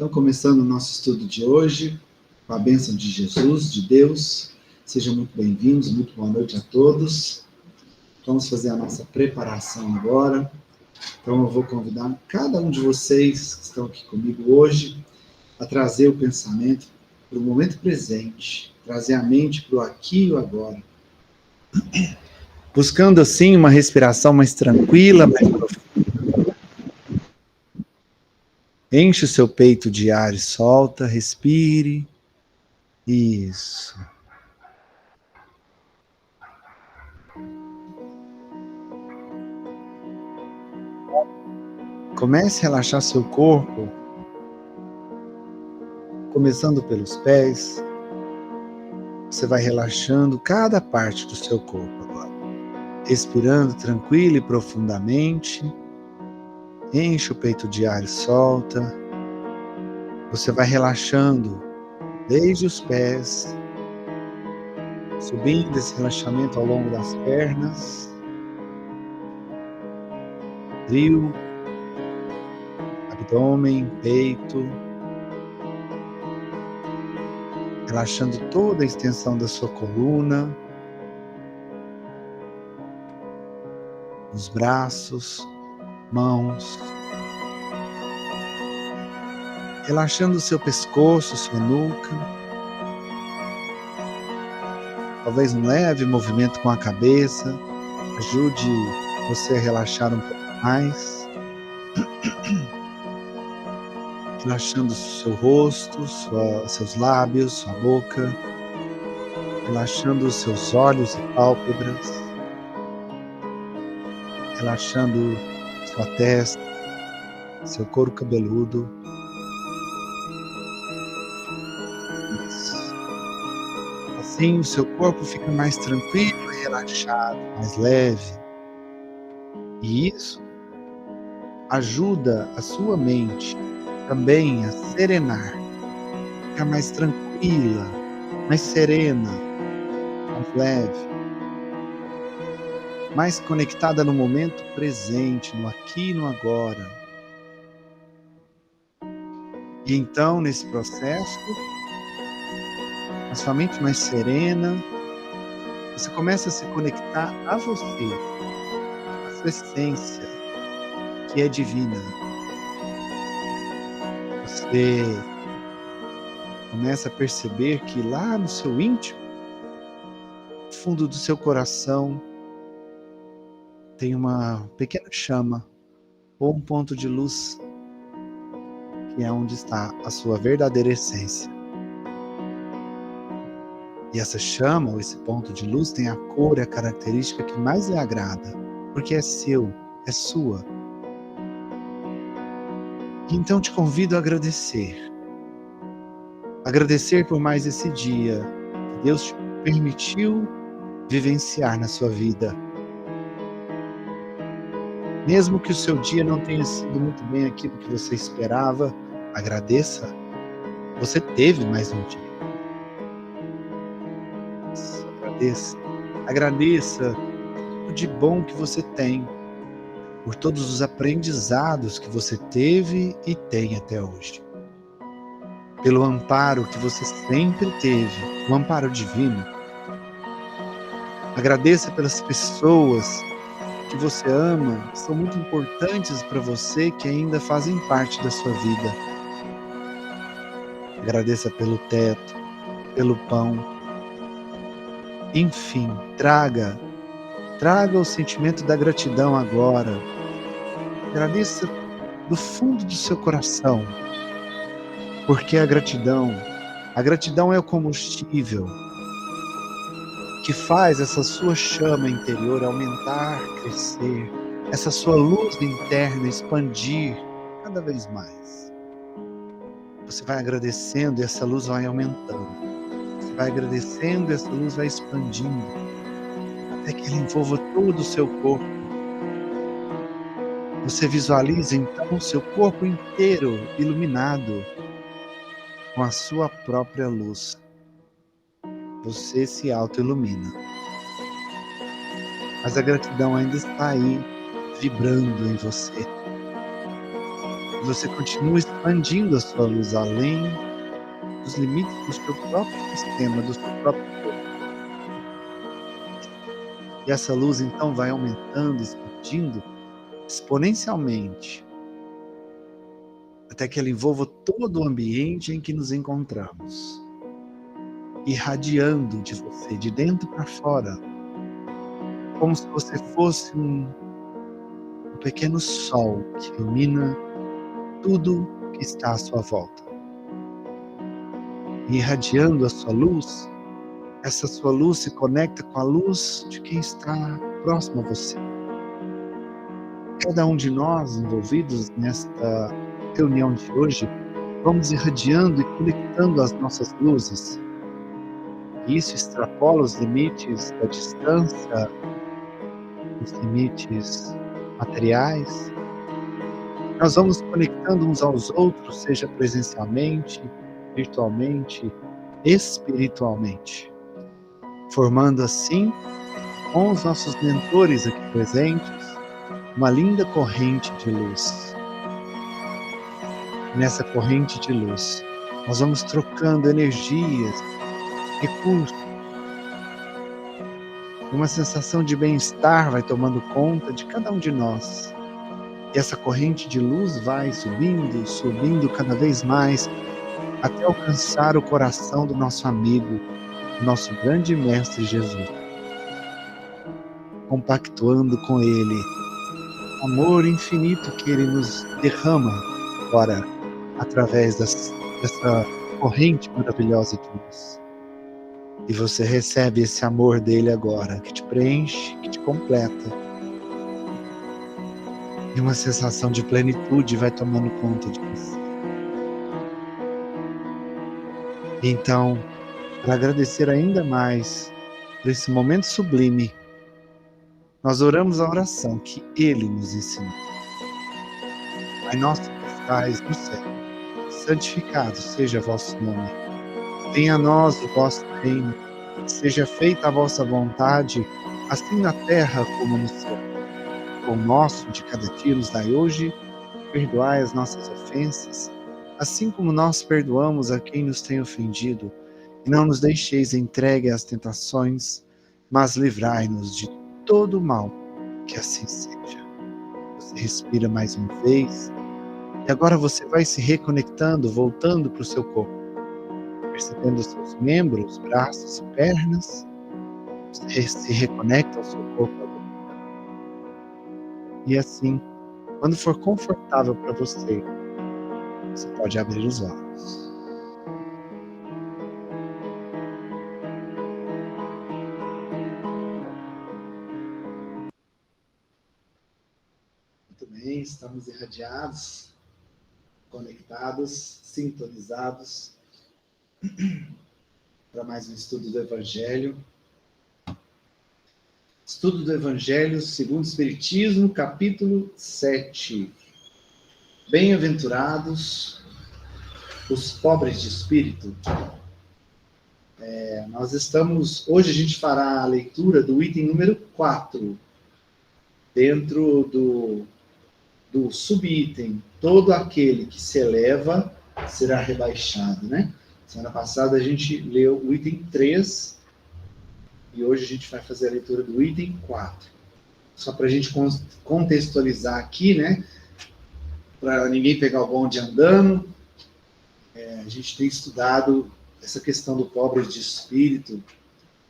Então, começando o nosso estudo de hoje, com a bênção de Jesus, de Deus, sejam muito bem-vindos, muito boa noite a todos. Vamos fazer a nossa preparação agora. Então, eu vou convidar cada um de vocês que estão aqui comigo hoje a trazer o pensamento para o momento presente, trazer a mente para o aqui e o agora. Buscando, assim, uma respiração mais tranquila, mais profunda. Enche o seu peito de ar e solta, respire. Isso. Comece a relaxar seu corpo, começando pelos pés. Você vai relaxando cada parte do seu corpo agora. Respirando tranquilo e profundamente. Enche o peito de ar e solta. Você vai relaxando desde os pés, subindo esse relaxamento ao longo das pernas, trio, abdômen, peito, relaxando toda a extensão da sua coluna, os braços, mãos, relaxando o seu pescoço, sua nuca, talvez um leve movimento com a cabeça ajude você a relaxar um pouco mais, relaxando o seu rosto, seus lábios, sua boca, relaxando os seus olhos e pálpebras, relaxando sua testa, seu couro cabeludo. Isso. Assim o seu corpo fica mais tranquilo e relaxado, mais leve. E isso ajuda a sua mente também a serenar, ficar mais tranquila, mais serena, mais leve, mais conectada no momento presente, no aqui e no agora. E então, nesse processo, a sua mente mais serena, você começa a se conectar a você, a sua essência, que é divina. Você começa a perceber que lá no seu íntimo, no fundo do seu coração, tem uma pequena chama ou um ponto de luz, que é onde está a sua verdadeira essência. E essa chama, ou esse ponto de luz, tem a cor e a característica que mais lhe agrada, porque é seu, é sua. Então te convido a agradecer. Agradecer por mais esse dia que Deus te permitiu vivenciar na sua vida. Mesmo que o seu dia não tenha sido muito bem aquilo que você esperava, agradeça. Você teve mais um dia. Agradeça. Agradeça tudo de bom que você tem, por todos os aprendizados que você teve e tem até hoje. Pelo amparo que você sempre teve, o amparo divino. Agradeça pelas pessoas que você ama, que são muito importantes para você, que ainda fazem parte da sua vida. Agradeça pelo teto, pelo pão. Enfim, traga o sentimento da gratidão agora. Agradeça do fundo do seu coração, porque a gratidão é o combustível que faz essa sua chama interior aumentar, crescer, essa sua luz interna expandir cada vez mais. Você vai agradecendo e essa luz vai aumentando. Você vai agradecendo e essa luz vai expandindo, até que ela envolva todo o seu corpo. Você visualiza então o seu corpo inteiro iluminado com a sua própria luz. Você se auto-ilumina. Mas a gratidão ainda está aí, vibrando em você. E você continua expandindo a sua luz além dos limites do seu próprio sistema, do seu próprio corpo. E essa luz então vai aumentando, expandindo exponencialmente, até que ela envolva todo o ambiente em que nos encontramos, irradiando de você, de dentro para fora, como se você fosse um pequeno sol que ilumina tudo que está à sua volta. E irradiando a sua luz, essa sua luz se conecta com a luz de quem está próximo a você. Cada um de nós envolvidos nesta reunião de hoje, vamos irradiando e conectando as nossas luzes. E isso extrapola os limites da distância, os limites materiais. Nós vamos conectando uns aos outros, seja presencialmente, virtualmente, espiritualmente, formando assim, com os nossos mentores aqui presentes, uma linda corrente de luz. Nessa corrente de luz, nós vamos trocando energias, recursos. Uma sensação de bem-estar vai tomando conta de cada um de nós. E essa corrente de luz vai subindo, subindo cada vez mais, até alcançar o coração do nosso amigo, nosso grande Mestre Jesus. Compactuando com Ele, o amor infinito que Ele nos derrama agora, através dessa corrente maravilhosa de luz. E você recebe esse amor dele agora, que te preenche, que te completa. E uma sensação de plenitude vai tomando conta de você. Então, para agradecer ainda mais por esse momento sublime, nós oramos a oração que ele nos ensinou. Pai nosso que estais no céu, santificado seja vosso nome. Venha a nós o vosso reino, seja feita a vossa vontade, assim na terra como no céu. O pão nosso de cada dia nos dai hoje, perdoai as nossas ofensas, assim como nós perdoamos a quem nos tem ofendido, e não nos deixeis entregue às tentações, mas livrai-nos de todo o mal, que assim seja. Você respira mais uma vez, e agora você vai se reconectando, voltando para o seu corpo, percebendo os seus membros, braços e pernas. Você se reconecta ao seu corpo agora. E assim, quando for confortável para você, você pode abrir os olhos. Muito bem, estamos irradiados, conectados, sintonizados para mais um estudo do Evangelho. Estudo do Evangelho segundo o Espiritismo, capítulo 7. Bem-aventurados os pobres de espírito. Hoje a gente fará a leitura do item número 4, dentro do subitem, todo aquele que se eleva será rebaixado, né? Semana passada a gente leu o item 3, e hoje a gente vai fazer a leitura do item 4. Só para a gente contextualizar aqui, né? Para ninguém pegar o bonde andando, a gente tem estudado essa questão do pobre de espírito,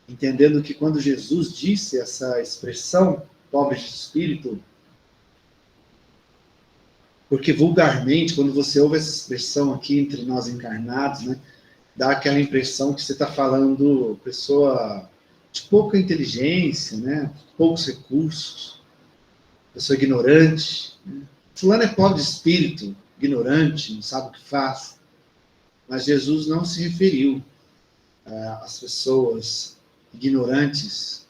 entendendo que quando Jesus disse essa expressão, pobre de espírito, porque vulgarmente, quando você ouve essa expressão aqui entre nós encarnados, né, dá aquela impressão que você está falando pessoa de pouca inteligência, né, poucos recursos, pessoa ignorante. Né? Fulano é pobre de espírito, ignorante, não sabe o que faz. Mas Jesus não se referiu às pessoas ignorantes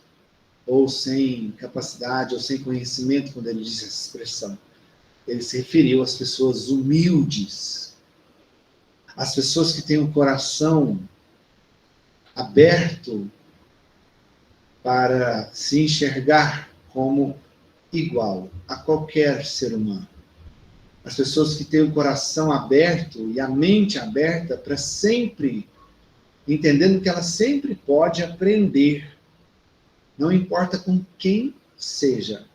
ou sem capacidade ou sem conhecimento quando ele disse essa expressão. Ele se referiu às pessoas humildes, às pessoas que têm um coração aberto para se enxergar como igual a qualquer ser humano. As pessoas que têm o coração aberto e a mente aberta para sempre, entendendo que ela sempre pode aprender, não importa com quem seja.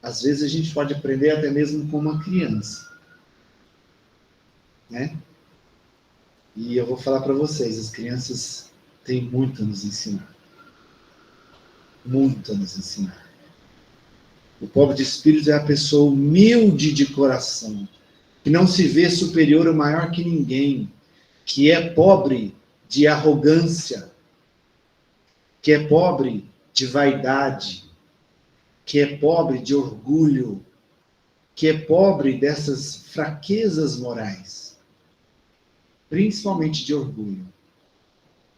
Às vezes a gente pode aprender até mesmo com uma criança, né? E eu vou falar para vocês, as crianças têm muito a nos ensinar. Muito a nos ensinar. O pobre de espírito é a pessoa humilde de coração, que não se vê superior ou maior que ninguém, que é pobre de arrogância, que é pobre de vaidade, que é pobre de orgulho, que é pobre dessas fraquezas morais, principalmente de orgulho.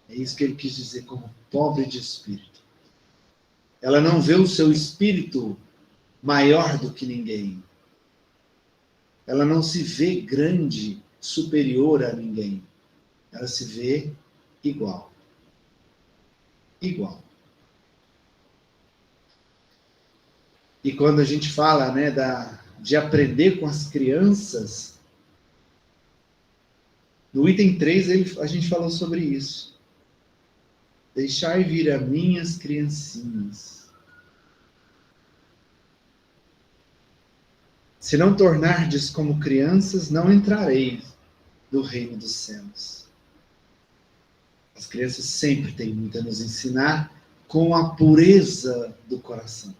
É isso que ele quis dizer como pobre de espírito. Ela não vê o seu espírito maior do que ninguém. Ela não se vê grande, superior a ninguém. Ela se vê igual. Igual. E quando a gente fala, né, de aprender com as crianças, no item 3 a gente falou sobre isso. Deixai vir a minhas criancinhas. Se não tornardes como crianças, não entrareis no reino dos céus. As crianças sempre têm muito a nos ensinar com a pureza do coração.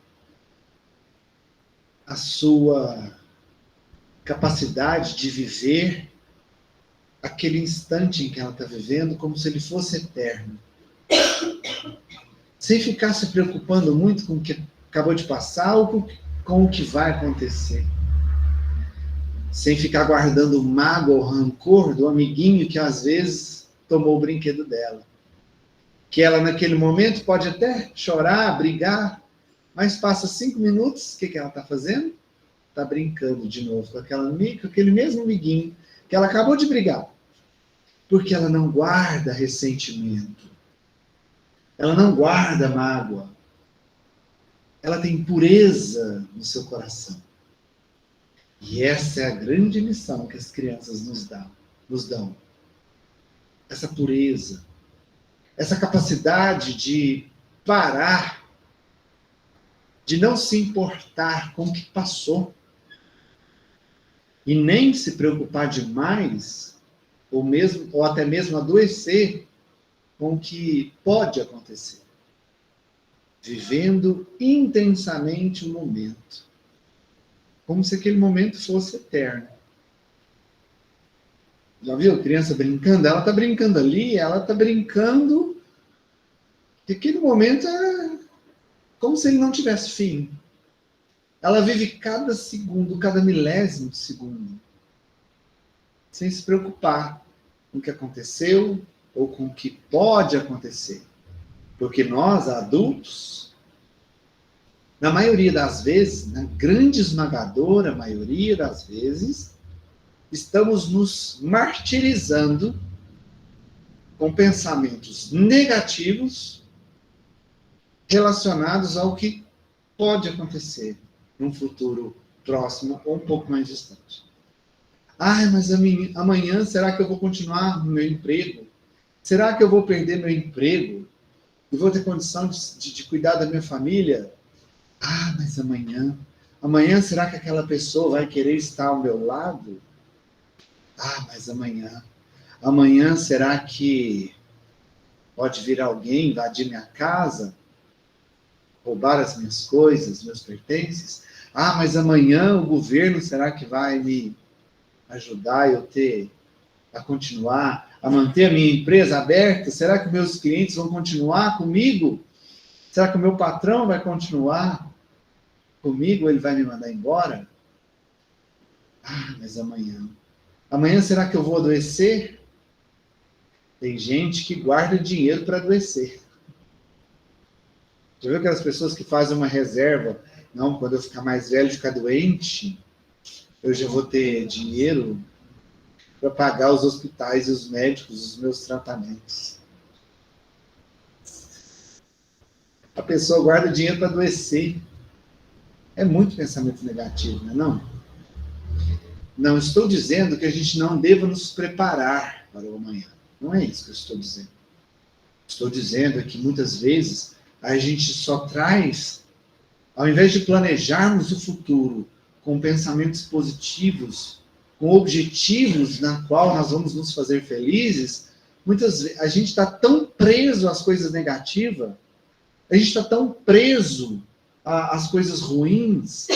A sua capacidade de viver aquele instante em que ela está vivendo como se ele fosse eterno. Sem ficar se preocupando muito com o que acabou de passar ou com o que vai acontecer. Sem ficar guardando mágoa ou rancor do amiguinho que às vezes tomou o brinquedo dela. Que ela naquele momento pode até chorar, brigar, mas passa 5 minutos, o que ela está fazendo? Está brincando de novo com aquele mesmo amiguinho que ela acabou de brigar. Porque ela não guarda ressentimento. Ela não guarda mágoa. Ela tem pureza no seu coração. E essa é a grande lição que as crianças nos dão. Essa pureza. Essa capacidade de parar, de não se importar com o que passou. E nem se preocupar demais, ou até mesmo adoecer com o que pode acontecer. Vivendo intensamente o momento. Como se aquele momento fosse eterno. Já viu a criança brincando? Ela está brincando ali, ela está brincando que aquele momento é como se ele não tivesse fim. Ela vive cada segundo, cada milésimo de segundo, sem se preocupar com o que aconteceu ou com o que pode acontecer. Porque nós, adultos, na maioria das vezes, na grande esmagadora maioria das vezes, estamos nos martirizando com pensamentos negativos relacionados ao que pode acontecer num futuro próximo ou um pouco mais distante. Mas amanhã será que eu vou continuar no meu emprego? Será que eu vou perder meu emprego? E vou ter condição de cuidar da minha família? Mas amanhã será que aquela pessoa vai querer estar ao meu lado? Mas amanhã será que pode vir alguém invadir minha casa? Roubar as minhas coisas, meus pertences? Mas amanhã o governo será que vai me ajudar a continuar, a manter a minha empresa aberta? Será que meus clientes vão continuar comigo? Será que o meu patrão vai continuar comigo ou ele vai me mandar embora? Mas amanhã será que eu vou adoecer? Tem gente que guarda dinheiro para adoecer. Já viu aquelas pessoas que fazem uma reserva? Não, quando eu ficar mais velho, ficar doente, eu já vou ter dinheiro para pagar os hospitais e os médicos, os meus tratamentos. A pessoa guarda dinheiro para adoecer. É muito pensamento negativo, não é não? Não estou dizendo que a gente não deva nos preparar para o amanhã. Não é isso que eu estou dizendo. Estou dizendo que muitas vezes a gente só traz, ao invés de planejarmos o futuro com pensamentos positivos, com objetivos na qual nós vamos nos fazer felizes, muitas vezes a gente está tão preso às coisas negativas, a gente está tão preso às coisas ruins,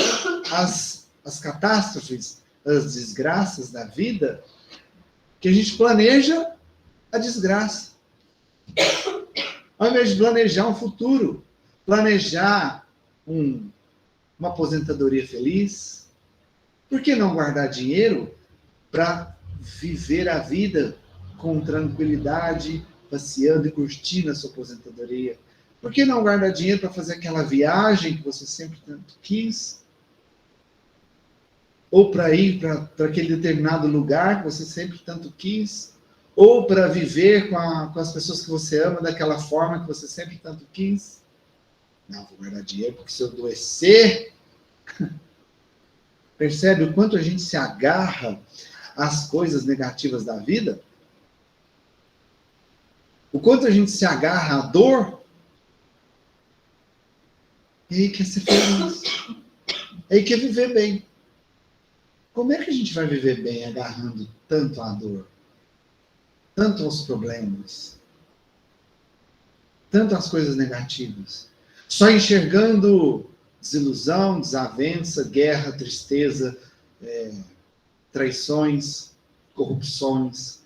às catástrofes, às desgraças da vida, que a gente planeja a desgraça. Ao invés de planejar um futuro, planejar uma aposentadoria feliz, por que não guardar dinheiro para viver a vida com tranquilidade, passeando e curtindo a sua aposentadoria? Por que não guardar dinheiro para fazer aquela viagem que você sempre tanto quis? Ou para ir para aquele determinado lugar que você sempre tanto quis? Ou para viver com as pessoas que você ama daquela forma que você sempre tanto quis? Não, vou guardar dinheiro porque se eu adoecer... Percebe o quanto a gente se agarra às coisas negativas da vida? O quanto a gente se agarra à dor? E aí quer ser feliz. E aí quer viver bem. Como é que a gente vai viver bem agarrando tanto à dor? Tanto aos problemas? Tanto às coisas negativas? Só enxergando desilusão, desavença, guerra, tristeza, traições, corrupções.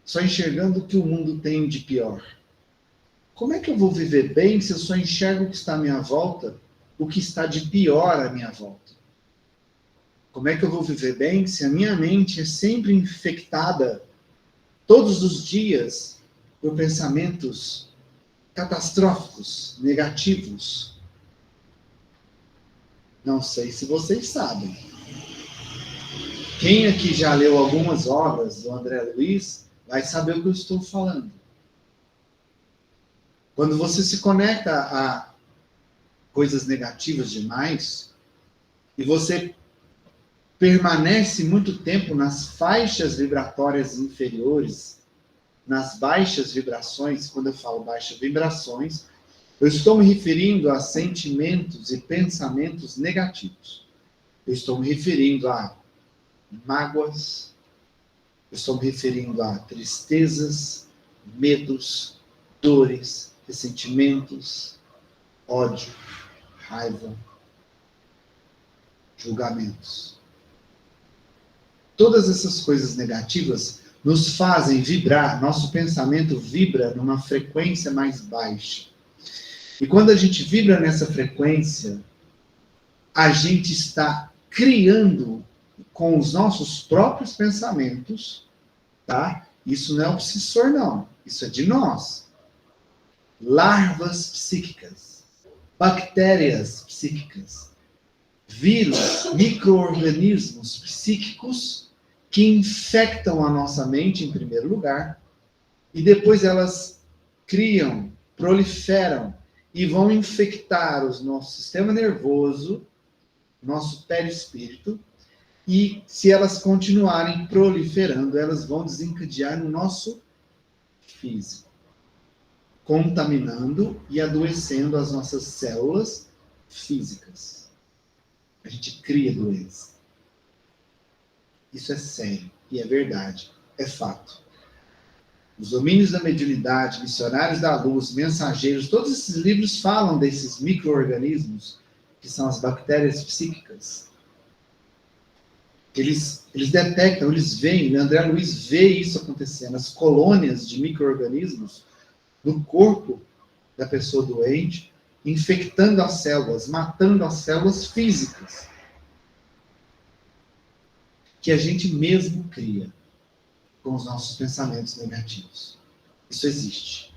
Só enxergando o que o mundo tem de pior. Como é que eu vou viver bem se eu só enxergo o que está à minha volta, o que está de pior à minha volta? Como é que eu vou viver bem se a minha mente é sempre infectada, todos os dias, por pensamentos catastróficos, negativos? Não sei se vocês sabem. Quem aqui já leu algumas obras do André Luiz vai saber o que eu estou falando. Quando você se conecta a coisas negativas demais e você permanece muito tempo nas faixas vibratórias inferiores, nas baixas vibrações, quando eu falo baixas vibrações, eu estou me referindo a sentimentos e pensamentos negativos. Eu estou me referindo a mágoas, eu estou me referindo a tristezas, medos, dores, ressentimentos, ódio, raiva, julgamentos. Todas essas coisas negativas nos fazem vibrar, nosso pensamento vibra numa frequência mais baixa. E quando a gente vibra nessa frequência, a gente está criando com os nossos próprios pensamentos, tá? Isso não é obsessor, não. Isso é de nós. Larvas psíquicas, bactérias psíquicas, vírus, micro-organismos psíquicos que infectam a nossa mente, em primeiro lugar, e depois elas criam, proliferam e vão infectar o nosso sistema nervoso, nosso perispírito, e se elas continuarem proliferando, elas vão desencadear no nosso físico, contaminando e adoecendo as nossas células físicas. A gente cria doença. Isso é sério e é verdade, é fato. Os domínios da mediunidade, missionários da luz, mensageiros, todos esses livros falam desses micro-organismos, que são as bactérias psíquicas. Eles detectam, eles veem, o André Luiz vê isso acontecendo, as colônias de micro-organismos no corpo da pessoa doente, infectando as células, matando as células físicas, que a gente mesmo cria com os nossos pensamentos negativos. Isso existe.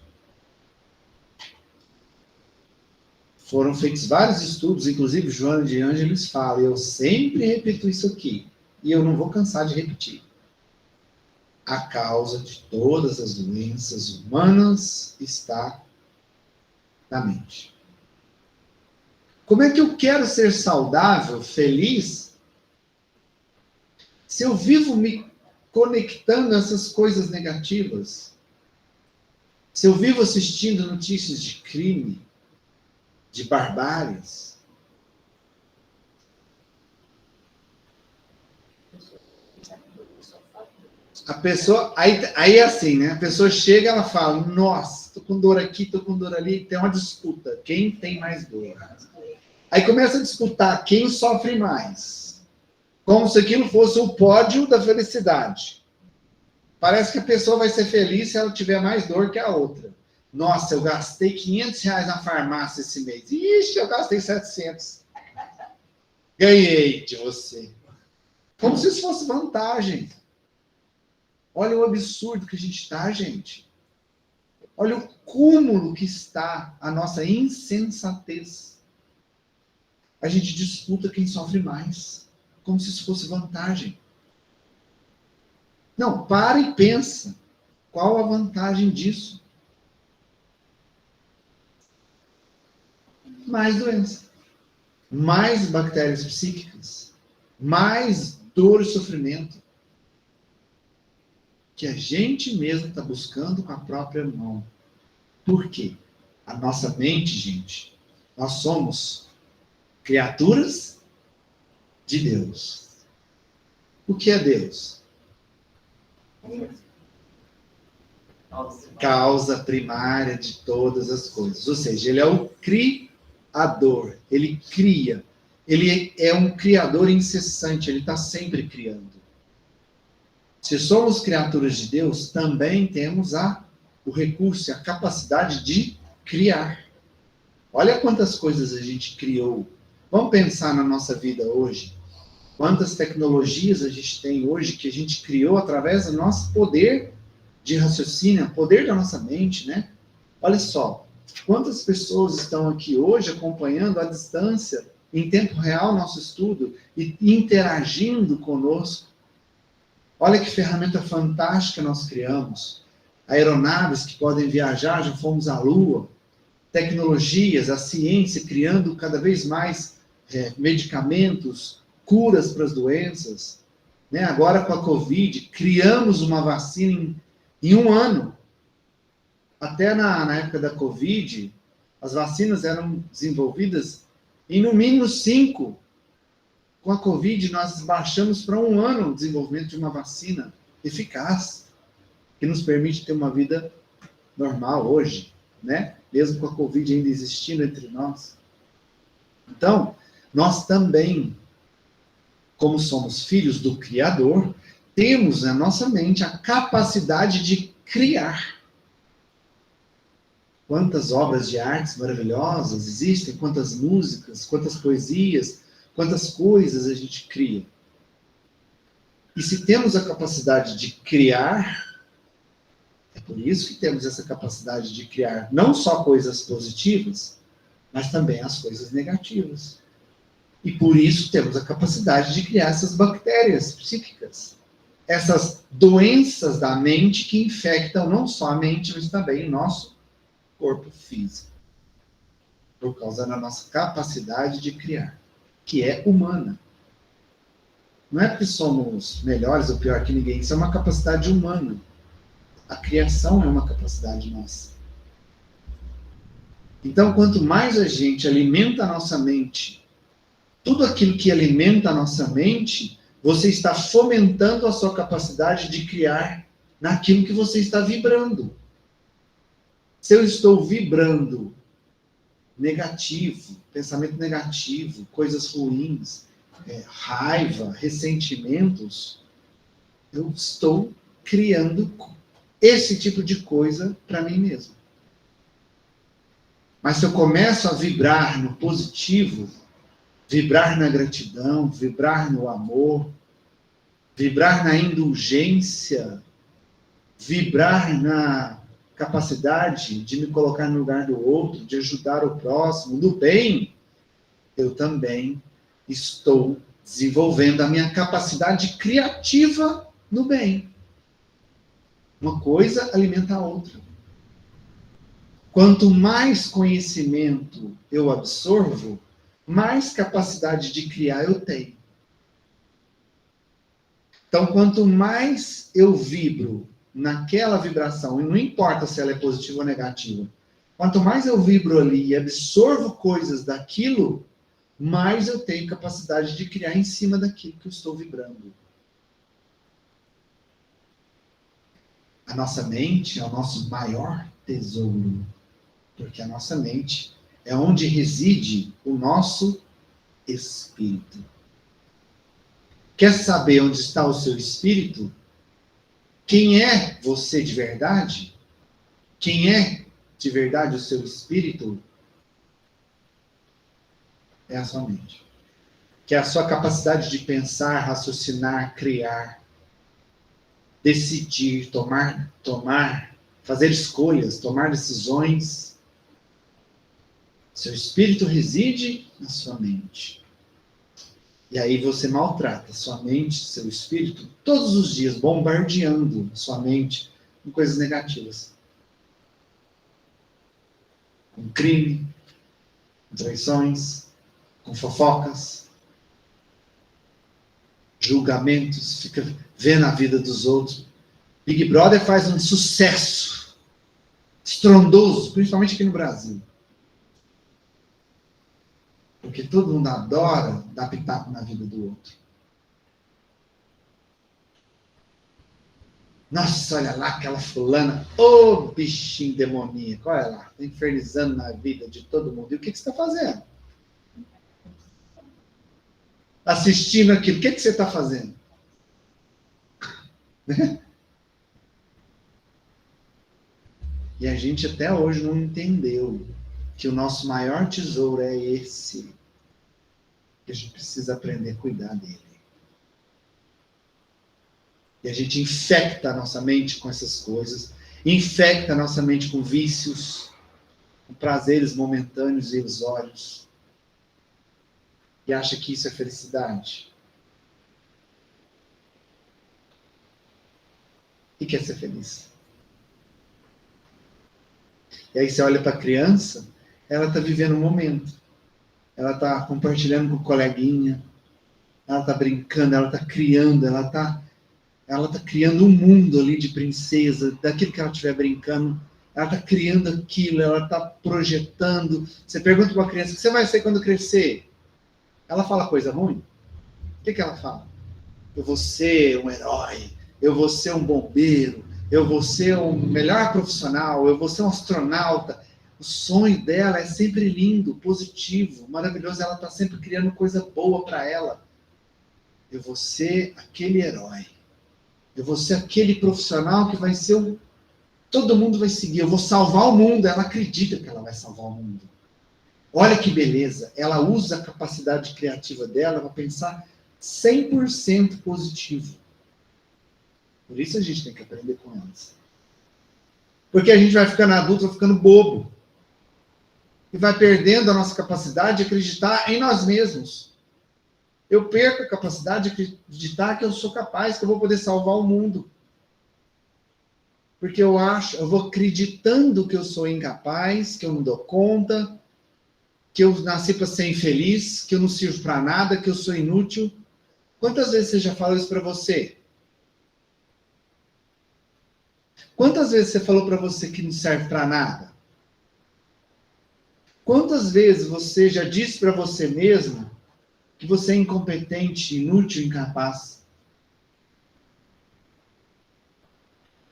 Foram feitos vários estudos, inclusive Joana de Ângeles fala, eu sempre repito isso aqui, e eu não vou cansar de repetir. A causa de todas as doenças humanas está na mente. Como é que eu quero ser saudável, feliz, Se eu vivo me conectando a essas coisas negativas, se eu vivo assistindo notícias de crime, de barbáries, a pessoa, aí é assim, né? A pessoa chega, ela fala, nossa, tô com dor aqui, tô com dor ali, tem uma disputa, quem tem mais dor? Aí começa a disputar quem sofre mais, como se aquilo fosse o pódio da felicidade. Parece que a pessoa vai ser feliz se ela tiver mais dor que a outra. Nossa, eu gastei R$ 500 na farmácia esse mês. Ixi, eu gastei 700. Ganhei de você. Como se isso fosse vantagem. Olha o absurdo que a gente está, gente. Olha o cúmulo que está a nossa insensatez. A gente disputa quem sofre mais. Como se isso fosse vantagem. Não, para e pensa. Qual a vantagem disso? Mais doença. Mais bactérias psíquicas. Mais dor e sofrimento. Que a gente mesmo está buscando com a própria mão. Por quê? A nossa mente, gente, nós somos criaturas de Deus. O que é Deus? Causa primária de todas as coisas. Ou seja, ele é o criador. Ele cria. Ele é um criador incessante. Ele está sempre criando. Se somos criaturas de Deus, também temos o recurso, a capacidade de criar. Olha quantas coisas a gente criou. Vamos pensar na nossa vida hoje. Quantas tecnologias a gente tem hoje que a gente criou através do nosso poder de raciocínio, poder da nossa mente, né? Olha só, quantas pessoas estão aqui hoje acompanhando à distância, em tempo real, nosso estudo e interagindo conosco. Olha que ferramenta fantástica nós criamos. Aeronaves que podem viajar, já fomos à Lua. Tecnologias, a ciência criando cada vez mais medicamentos, curas para as doenças. Né? Agora com a Covid, criamos uma vacina em 1 ano. Até na época da Covid, as vacinas eram desenvolvidas em no mínimo 5. Com a Covid, nós baixamos para 1 ano o desenvolvimento de uma vacina eficaz, que nos permite ter uma vida normal hoje, né? Mesmo com a Covid ainda existindo entre nós. Então, nós também, como somos filhos do Criador, temos na nossa mente a capacidade de criar. Quantas obras de artes maravilhosas existem, quantas músicas, quantas poesias, quantas coisas a gente cria. E se temos a capacidade de criar, é por isso que temos essa capacidade de criar não só coisas positivas, mas também as coisas negativas. E por isso temos a capacidade de criar essas bactérias psíquicas. Essas doenças da mente que infectam não só a mente, mas também o nosso corpo físico. Por causa da nossa capacidade de criar, que é humana. Não é porque somos melhores ou pior que ninguém, isso é uma capacidade humana. A criação é uma capacidade nossa. Então, quanto mais a gente alimenta a nossa mente, tudo aquilo que alimenta a nossa mente, você está fomentando a sua capacidade de criar naquilo que você está vibrando. Se eu estou vibrando negativo, pensamento negativo, coisas ruins, raiva, ressentimentos, eu estou criando esse tipo de coisa para mim mesmo. Mas se eu começo a vibrar no positivo, vibrar na gratidão, vibrar no amor, vibrar na indulgência, vibrar na capacidade de me colocar no lugar do outro, de ajudar o próximo, do bem, eu também estou desenvolvendo a minha capacidade criativa no bem. Uma coisa alimenta a outra. Quanto mais conhecimento eu absorvo, mais capacidade de criar eu tenho. Então, quanto mais eu vibro naquela vibração, e não importa se ela é positiva ou negativa, quanto mais eu vibro ali e absorvo coisas daquilo, mais eu tenho capacidade de criar em cima daquilo que eu estou vibrando. A nossa mente é o nosso maior tesouro, porque a nossa mente é onde reside o nosso espírito. Quer saber onde está o seu espírito? Quem é você de verdade? Quem é de verdade o seu espírito? É a sua mente. Que é a sua capacidade de pensar, raciocinar, criar, decidir, tomar, fazer escolhas, tomar decisões. Seu espírito reside na sua mente. E aí você maltrata sua mente, seu espírito, todos os dias, bombardeando sua mente com coisas negativas. Com crime, com traições, com fofocas, julgamentos, fica vendo a vida dos outros. Big Brother faz um sucesso estrondoso, principalmente aqui no Brasil. Porque todo mundo adora dar pitaco na vida do outro. Nossa, olha lá aquela fulana, ô bichinho demoníaco, olha lá, tá infernizando na vida de todo mundo. E o que você está fazendo? Assistindo aquilo, o que você está fazendo? E a gente até hoje não entendeu que o nosso maior tesouro é esse. Que a gente precisa aprender a cuidar dele. E a gente infecta a nossa mente com essas coisas, infecta a nossa mente com vícios, com prazeres momentâneos e ilusórios. E acha que isso é felicidade. E quer ser feliz. E aí você olha para a criança, ela está vivendo um momento. Ela está compartilhando com o coleguinha, ela está brincando, ela está criando, ela está criando um mundo ali de princesa, daquilo que ela estiver brincando, ela está criando aquilo, ela está projetando. Você pergunta para uma criança, o que você vai ser quando crescer? Ela fala coisa ruim? O que ela fala? Eu vou ser um herói, eu vou ser um bombeiro, eu vou ser um melhor profissional, eu vou ser um astronauta. O sonho dela é sempre lindo, positivo, maravilhoso. Ela está sempre criando coisa boa para ela. Eu vou ser aquele herói. Eu vou ser aquele profissional que vai ser todo mundo vai seguir. Eu vou salvar o mundo. Ela acredita que ela vai salvar o mundo. Olha que beleza. Ela usa a capacidade criativa dela para pensar 100% positivo. Por isso a gente tem que aprender com elas. Porque a gente vai ficando adulto, vai ficando bobo. E vai perdendo a nossa capacidade de acreditar em nós mesmos. Eu perco a capacidade de acreditar que eu sou capaz, que eu vou poder salvar o mundo. Porque eu vou acreditando que eu sou incapaz, que eu não dou conta, que eu nasci para ser infeliz, que eu não sirvo para nada, que eu sou inútil. Quantas vezes você já falou isso para você? Quantas vezes você falou para você que não serve para nada? Quantas vezes você já disse para você mesmo que você é incompetente, inútil, incapaz?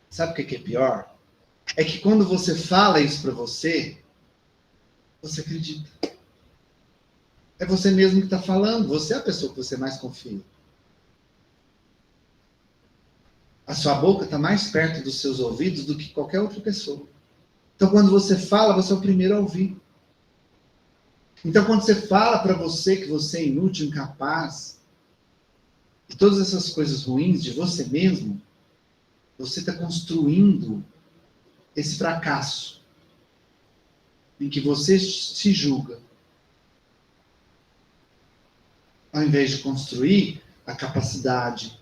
Sabe o que é pior? É que quando você fala isso para você, você acredita. É você mesmo que está falando. Você é a pessoa que você mais confia. A sua boca está mais perto dos seus ouvidos do que qualquer outra pessoa. Então, quando você fala, você é o primeiro a ouvir. Então, quando você fala para você que você é inútil, incapaz, e todas essas coisas ruins de você mesmo, você está construindo esse fracasso em que você se julga. Ao invés de construir a capacidade,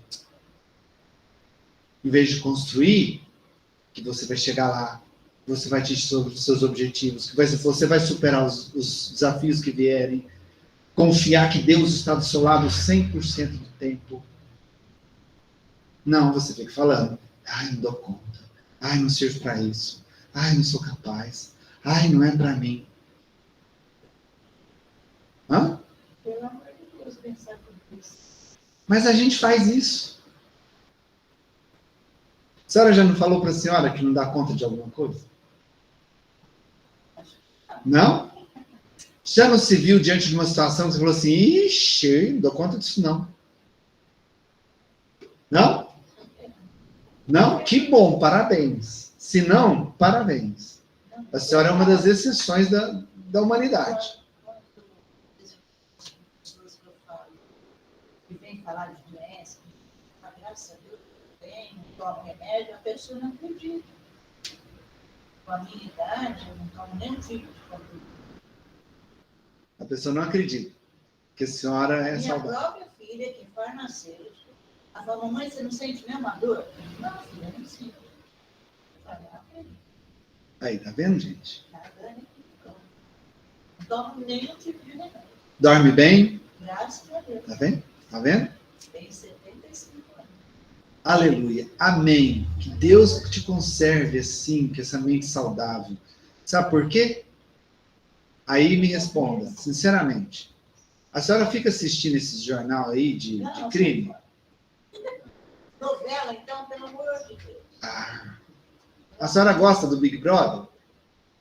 em vez de construir que você vai chegar lá, você vai atingir os seus objetivos, que você vai superar os desafios que vierem, confiar que Deus está do seu lado 100% do tempo. Não, você fica falando, ai, não dou conta, ai, não sirvo para isso, ai, não sou capaz, ai, não é para mim. Hã? Pelo amor de Deus, pensar tudo isso. Mas a gente faz isso. A senhora já não falou para a senhora que não dá conta de alguma coisa? Não? Já não se viu diante de uma situação que você falou assim, ixi, não dou conta disso não. Não? Não? Que bom, parabéns. Se não, parabéns. A senhora é uma das exceções da humanidade. Pessoas que eu falo, que vêm falar de doença, graças a Deus, tem, não tomo remédio, a pessoa não acredita. Com a minha idade, eu não tomo nenhum tipo de remédio. A pessoa não acredita que a senhora é Minha saudável. própria filha, que é farmacêutica, ela fala, mamãe, você não sente nenhuma dor? Não, filha, não sinto. Eu falei, acredito. Aí, tá vendo, gente? Não tomo nenhum tipo de remédio. Dorme bem? Graças a Deus. Tá vendo? Tá vendo? Tenho 75 anos. Aleluia. Amém. Que Deus te conserve assim, com essa mente saudável. Sabe por quê? Aí me responda, sinceramente. A senhora fica assistindo esses jornal aí de crime? Novela, então, pelo amor de Deus. Ah. A senhora gosta do Big Brother?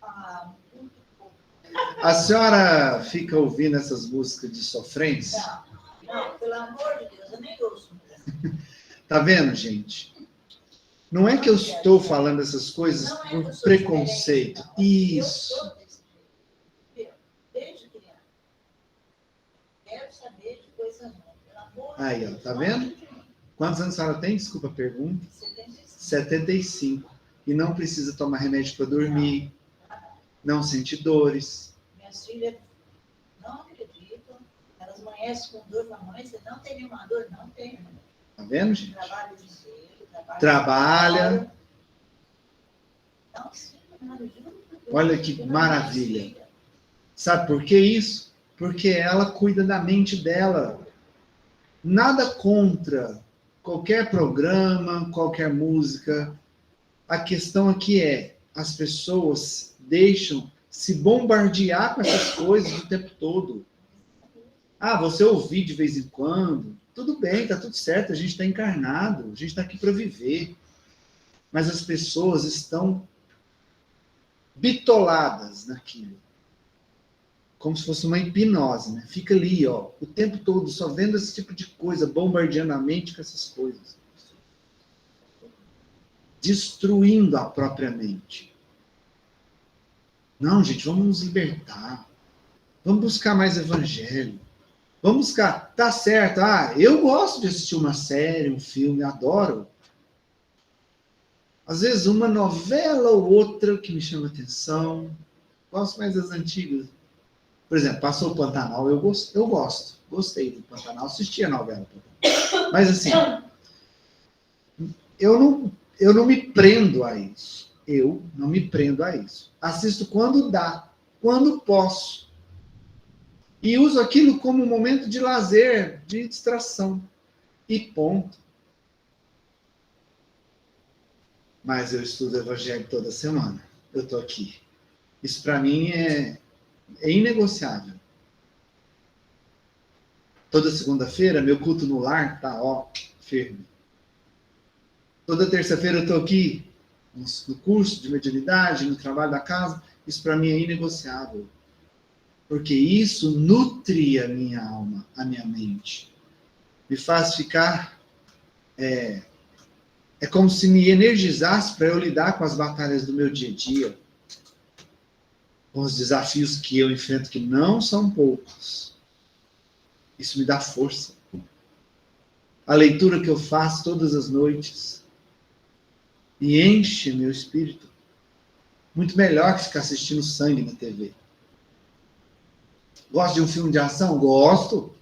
Ah, muito pouco. A senhora fica ouvindo essas músicas de sofrência? Não, pelo amor de Deus, eu nem ouço. Tá vendo, gente? Não é que eu estou falando essas coisas por preconceito. Isso. Eu sou desse jeito. Desde criança. Quero saber de coisa nova. Pelo amor de Aí, ó, Deus. tá vendo? Quantos anos a senhora tem? Desculpa a pergunta. 75. 75. E não precisa tomar remédio para dormir. Não sente dores. Minhas filhas não acreditam. Elas amanhecem com dor. Mamãe, você não tem nenhuma dor? Não tenho. Tá vendo, gente? Trabalho o dia inteiro. Trabalha. Não sinto nada, juro por Deus. Olha que maravilha. Sabe por que isso? Porque ela cuida da mente dela. Nada contra qualquer programa, qualquer música. A questão aqui é, as pessoas deixam se bombardear com essas coisas o tempo todo. Ah, você ouvir de vez em quando, tudo bem, tá tudo certo, a gente está encarnado, a gente está aqui para viver. Mas as pessoas estão bitoladas naquilo. Como se fosse uma hipnose, né? Fica ali, ó, o tempo todo, só vendo esse tipo de coisa, bombardeando a mente com essas coisas. Destruindo a própria mente. Não, gente, vamos nos libertar. Vamos buscar mais evangelho. Vamos buscar, tá certo, eu gosto de assistir uma série, um filme, adoro. Às vezes uma novela ou outra que me chama atenção. Gosto mais das antigas. Por exemplo, passou o Pantanal, eu gosto. Gostei do Pantanal, assisti a novela. Mas assim, eu não me prendo a isso. Eu não me prendo a isso. Assisto quando dá, quando posso. E uso aquilo como um momento de lazer, de distração. E ponto. Mas eu estudo o Evangelho toda semana. Eu estou aqui. Isso para mim é inegociável. Toda segunda-feira, meu culto no lar tá, ó, firme. Toda terça-feira eu estou aqui, no curso de mediunidade, no trabalho da casa. Isso para mim é inegociável. Porque isso nutre a minha alma, a minha mente. Me faz ficar... É como se me energizasse para eu lidar com as batalhas do meu dia a dia. Com os desafios que eu enfrento, que não são poucos. Isso me dá força. A leitura que eu faço todas as noites e enche meu espírito. Muito melhor que ficar assistindo sangue na TV. Gosto de um filme de ação? Gosto.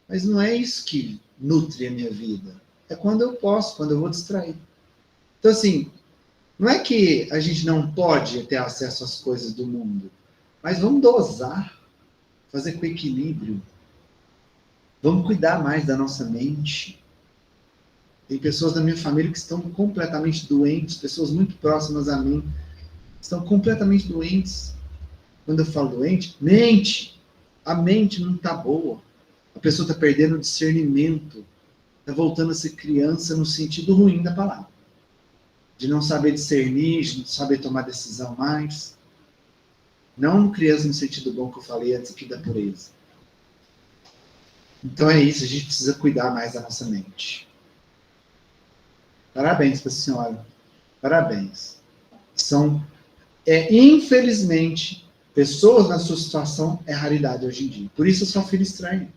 Mas não é isso que nutre a minha vida. É quando eu posso, quando eu vou distrair. Então, assim, não é que a gente não pode ter acesso às coisas do mundo, mas vamos dosar, fazer com equilíbrio. Vamos cuidar mais da nossa mente. Tem pessoas da minha família que estão completamente doentes, pessoas muito próximas a mim, estão completamente doentes. Quando eu falo doente, mente. A mente não está boa. A pessoa está perdendo o discernimento. Está voltando a ser criança no sentido ruim da palavra. De não saber discernir, de não saber tomar decisão mais. Não criança no sentido bom que eu falei antes aqui da pureza. Então é isso, a gente precisa cuidar mais da nossa mente. Parabéns para a senhora. Parabéns. Infelizmente, pessoas na sua situação é raridade hoje em dia. Por isso eu sou filho estranho.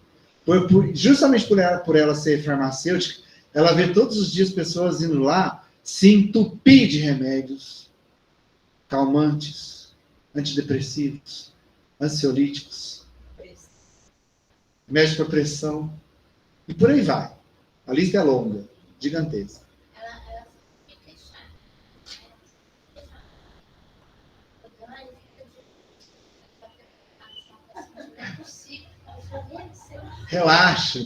Justamente por ela ser farmacêutica, ela vê todos os dias pessoas indo lá se entupir de remédios, calmantes, antidepressivos, ansiolíticos, remédio para pressão, e por aí vai. A lista é longa, gigantesca. Relaxa,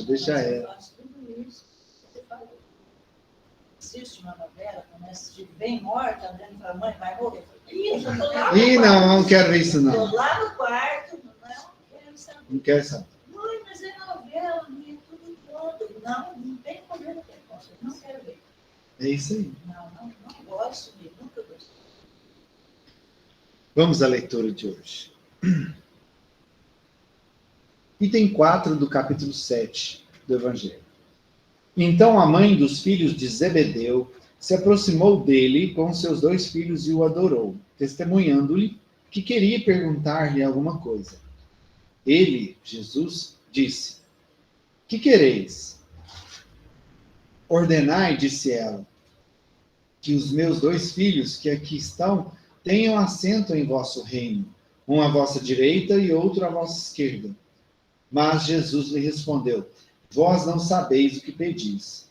deixa ela. Assiste uma novela, começa de bem morta, andando para a mãe, vai morrer. Não quero ver isso não. Estou lá no quarto, não quero saber. Não quero saber. Mãe, mas é novela, é tudo todo. Não tem problema ter conta, não quero ver. É isso aí. Não gosto de, nunca gostei. Vamos à leitura de hoje. Item 4 do capítulo 7 do Evangelho. Então a mãe dos filhos de Zebedeu se aproximou dele com seus 2 filhos e o adorou, testemunhando-lhe que queria perguntar-lhe alguma coisa. Ele, Jesus, disse: Que quereis? Ordenai, disse ela, que os meus 2 filhos que aqui estão tenham assento em vosso reino, um à vossa direita e outro à vossa esquerda. Mas Jesus lhe respondeu: Vós não sabeis o que pedis.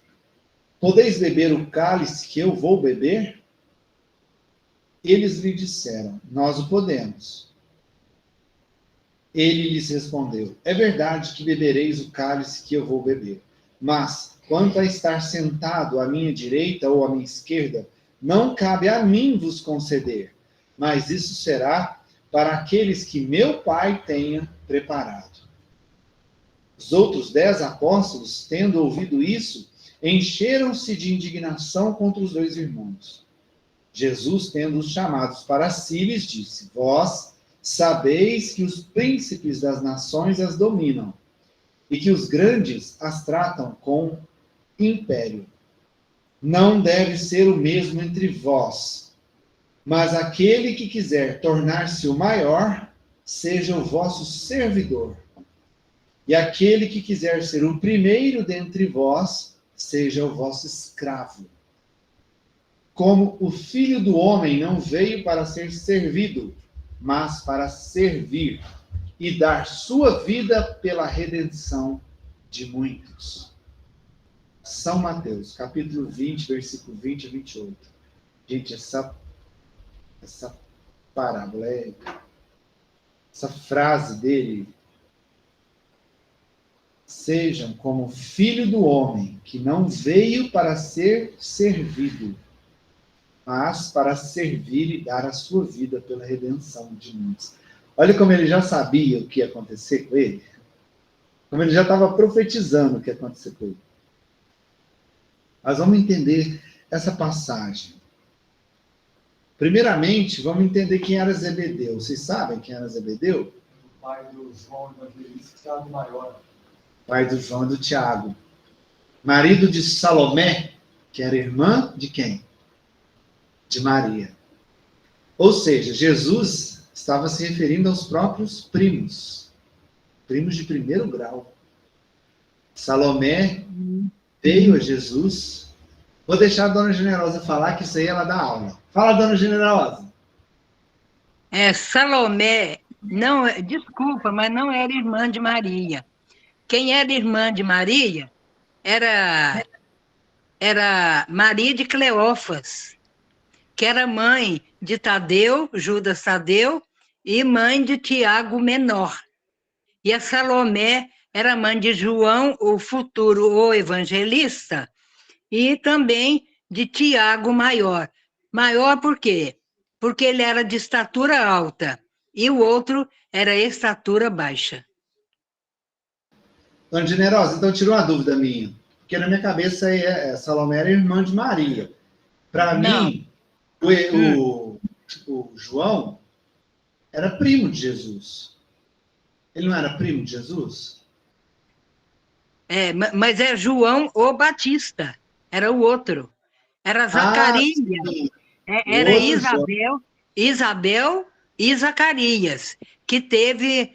Podeis beber o cálice que eu vou beber? Eles lhe disseram: Nós o podemos. Ele lhes respondeu: É verdade que bebereis o cálice que eu vou beber. Mas, quanto a estar sentado à minha direita ou à minha esquerda, não cabe a mim vos conceder, mas isso será para aqueles que meu Pai tenha preparado. Os outros 10 apóstolos, tendo ouvido isso, encheram-se de indignação contra os 2 irmãos. Jesus, tendo-os chamados para si, lhes disse: Vós sabeis que os príncipes das nações as dominam, e que os grandes as tratam com império. Não deve ser o mesmo entre vós, mas aquele que quiser tornar-se o maior, seja o vosso servidor. E aquele que quiser ser o primeiro dentre vós, seja o vosso escravo. Como o Filho do Homem não veio para ser servido, mas para servir e dar sua vida pela redenção de muitos. São Mateus, capítulo 20, versículo 20 a 28. Gente, essa parábola, essa frase dele: sejam como o Filho do Homem, que não veio para ser servido, mas para servir e dar a sua vida pela redenção de muitos. Olha como ele já sabia o que ia acontecer com ele. Como ele já estava profetizando o que ia acontecer com ele. Mas vamos entender essa passagem. Primeiramente, vamos entender quem era Zebedeu. Vocês sabem quem era Zebedeu? O pai do João Evangelista, Tiago Maior. Pai do João e do Tiago. Marido de Salomé, que era irmã de quem? De Maria. Ou seja, Jesus estava se referindo aos próprios primos. Primos de primeiro grau. Salomé veio a Jesus. Vou deixar a Dona Generosa falar, que isso aí ela dá aula. Fala, Dona Generosa. Salomé, não, desculpa, mas não era irmã de Maria. Quem era irmã de Maria era Maria de Cleófas, que era mãe de Tadeu, Judas Tadeu, e mãe de Tiago Menor. E a Salomé era mãe de João, o futuro o evangelista, e também de Tiago Maior. Maior por quê? Porque ele era de estatura alta e o outro era estatura baixa. Dona Generosa, então tirou uma dúvida minha. Porque na minha cabeça Salomé era irmã de Maria. Para mim, o João era primo de Jesus. Ele não era primo de Jesus? Mas é João o Batista, era o outro. Era Zacarias, era Isabel e Zacarias, que teve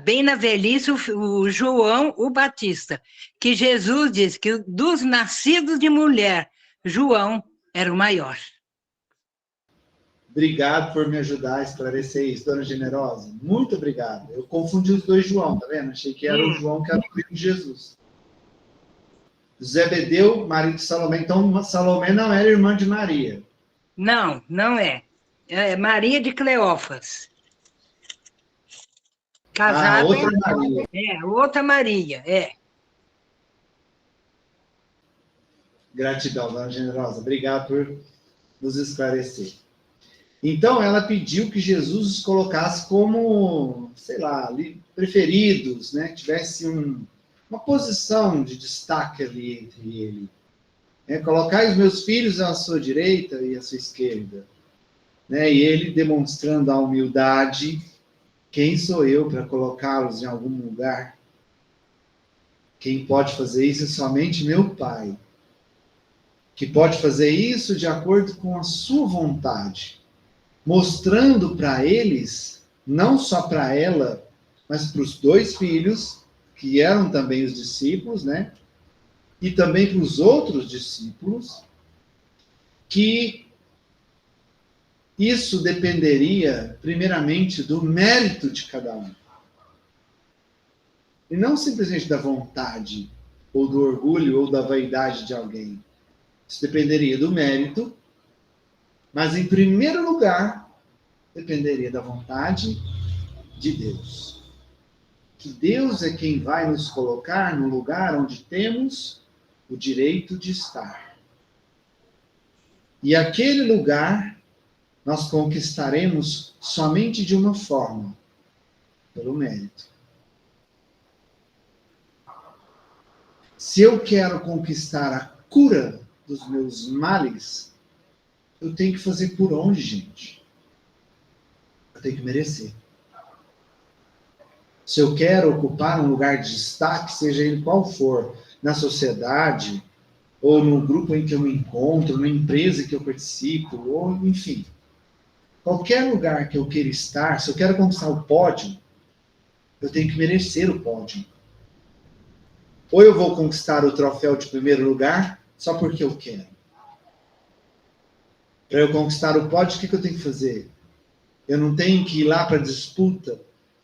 bem na velhice o João o Batista, que Jesus disse que dos nascidos de mulher, João era o maior. Obrigado por me ajudar a esclarecer isso, Dona Generosa. Muito obrigado. Eu confundi os dois João, tá vendo? Achei que era o João que era o primo de Jesus. Zebedeu, marido de Salomé. Então, Salomé não era irmã de Maria. Não, não é. É Maria de Cleófas. Casada. Outra Maria. Outra Maria, Gratidão, Dona Generosa. Obrigado por nos esclarecer. Então, ela pediu que Jesus os colocasse como, sei lá, preferidos, né? Tivesse uma posição de destaque ali entre ele. Colocai os meus filhos à sua direita e à sua esquerda. Né? E ele demonstrando a humildade. Quem sou eu para colocá-los em algum lugar? Quem pode fazer isso é somente meu Pai. Que pode fazer isso de acordo com a sua vontade. Mostrando para eles, não só para ela, mas para os dois filhos, que eram também os discípulos, né? E também para os outros discípulos, que isso dependeria, primeiramente, do mérito de cada um. E não simplesmente da vontade, ou do orgulho, ou da vaidade de alguém. Isso dependeria do mérito, mas, em primeiro lugar, dependeria da vontade de Deus. Que Deus é quem vai nos colocar no lugar onde temos o direito de estar. E aquele lugar nós conquistaremos somente de uma forma, pelo mérito. Se eu quero conquistar a cura dos meus males, eu tenho que fazer por onde, gente? Eu tenho que merecer. Se eu quero ocupar um lugar de destaque, seja ele qual for, na sociedade, ou no grupo em que eu me encontro, na empresa que eu participo, ou enfim, qualquer lugar que eu queira estar, se eu quero conquistar o pódio, eu tenho que merecer o pódio. Ou eu vou conquistar o troféu de primeiro lugar só porque eu quero. Para eu conquistar o pódio, o que eu tenho que fazer? Eu não tenho que ir lá para a disputa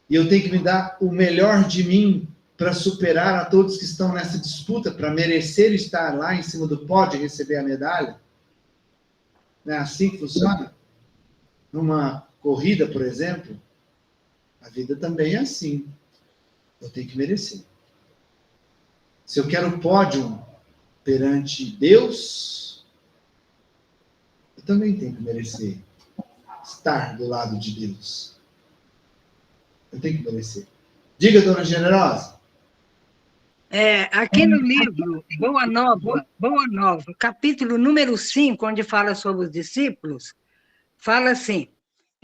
e eu tenho que me dar o melhor de mim para superar a todos que estão nessa disputa, para merecer estar lá em cima do pódio e receber a medalha? Não é assim que funciona? Numa corrida, por exemplo, a vida também é assim. Eu tenho que merecer. Se eu quero pódio perante Deus, eu também tenho que merecer estar do lado de Deus. Eu tenho que merecer. Diga, Dona Generosa. Aqui no livro Boa Nova, capítulo número 5, onde fala sobre os discípulos, fala assim,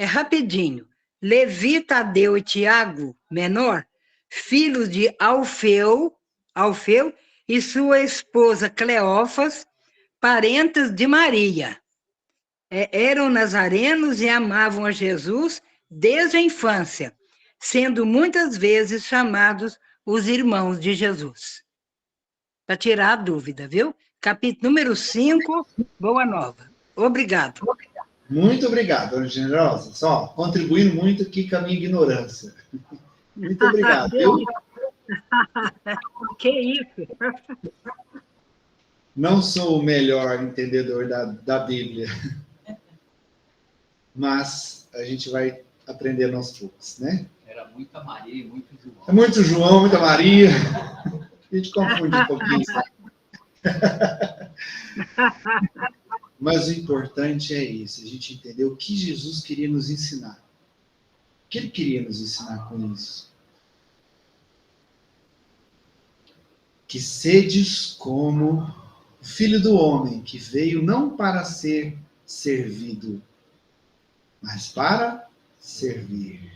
rapidinho, Levi, Tadeu e Tiago, menor, filhos de Alfeu e sua esposa Cleófas, parentes de Maria. Eram nazarenos e amavam a Jesus desde a infância, sendo muitas vezes chamados os irmãos de Jesus. Para tirar a dúvida, viu? Capítulo número 5, Boa Nova. Obrigado. Muito obrigado, Dona Generosa. Só contribuindo muito aqui com a minha ignorância. Muito obrigado. Que isso? Não sou o melhor entendedor da Bíblia, mas a gente vai aprendendo aos poucos, né? Era muita Maria e muito João. É muito João, muita Maria. A gente confunde um pouquinho. Mas o importante é isso, a gente entender o que Jesus queria nos ensinar. O que ele queria nos ensinar com isso? Que sedes como o Filho do Homem, que veio não para ser servido, mas para servir.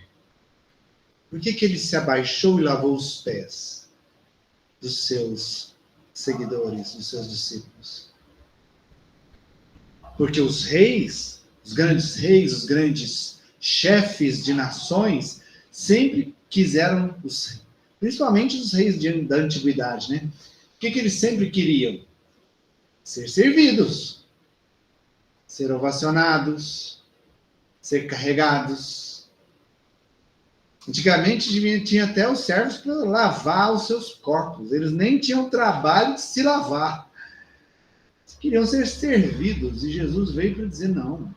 Por que ele se abaixou e lavou os pés dos seus seguidores, dos seus discípulos? Porque os reis, os grandes chefes de nações, sempre quiseram, principalmente os reis da antiguidade, né? O que eles sempre queriam? Ser servidos, ser ovacionados, ser carregados. Antigamente tinha até os servos para lavar os seus corpos. Eles nem tinham trabalho de se lavar. Eles queriam ser servidos. E Jesus veio para dizer, não.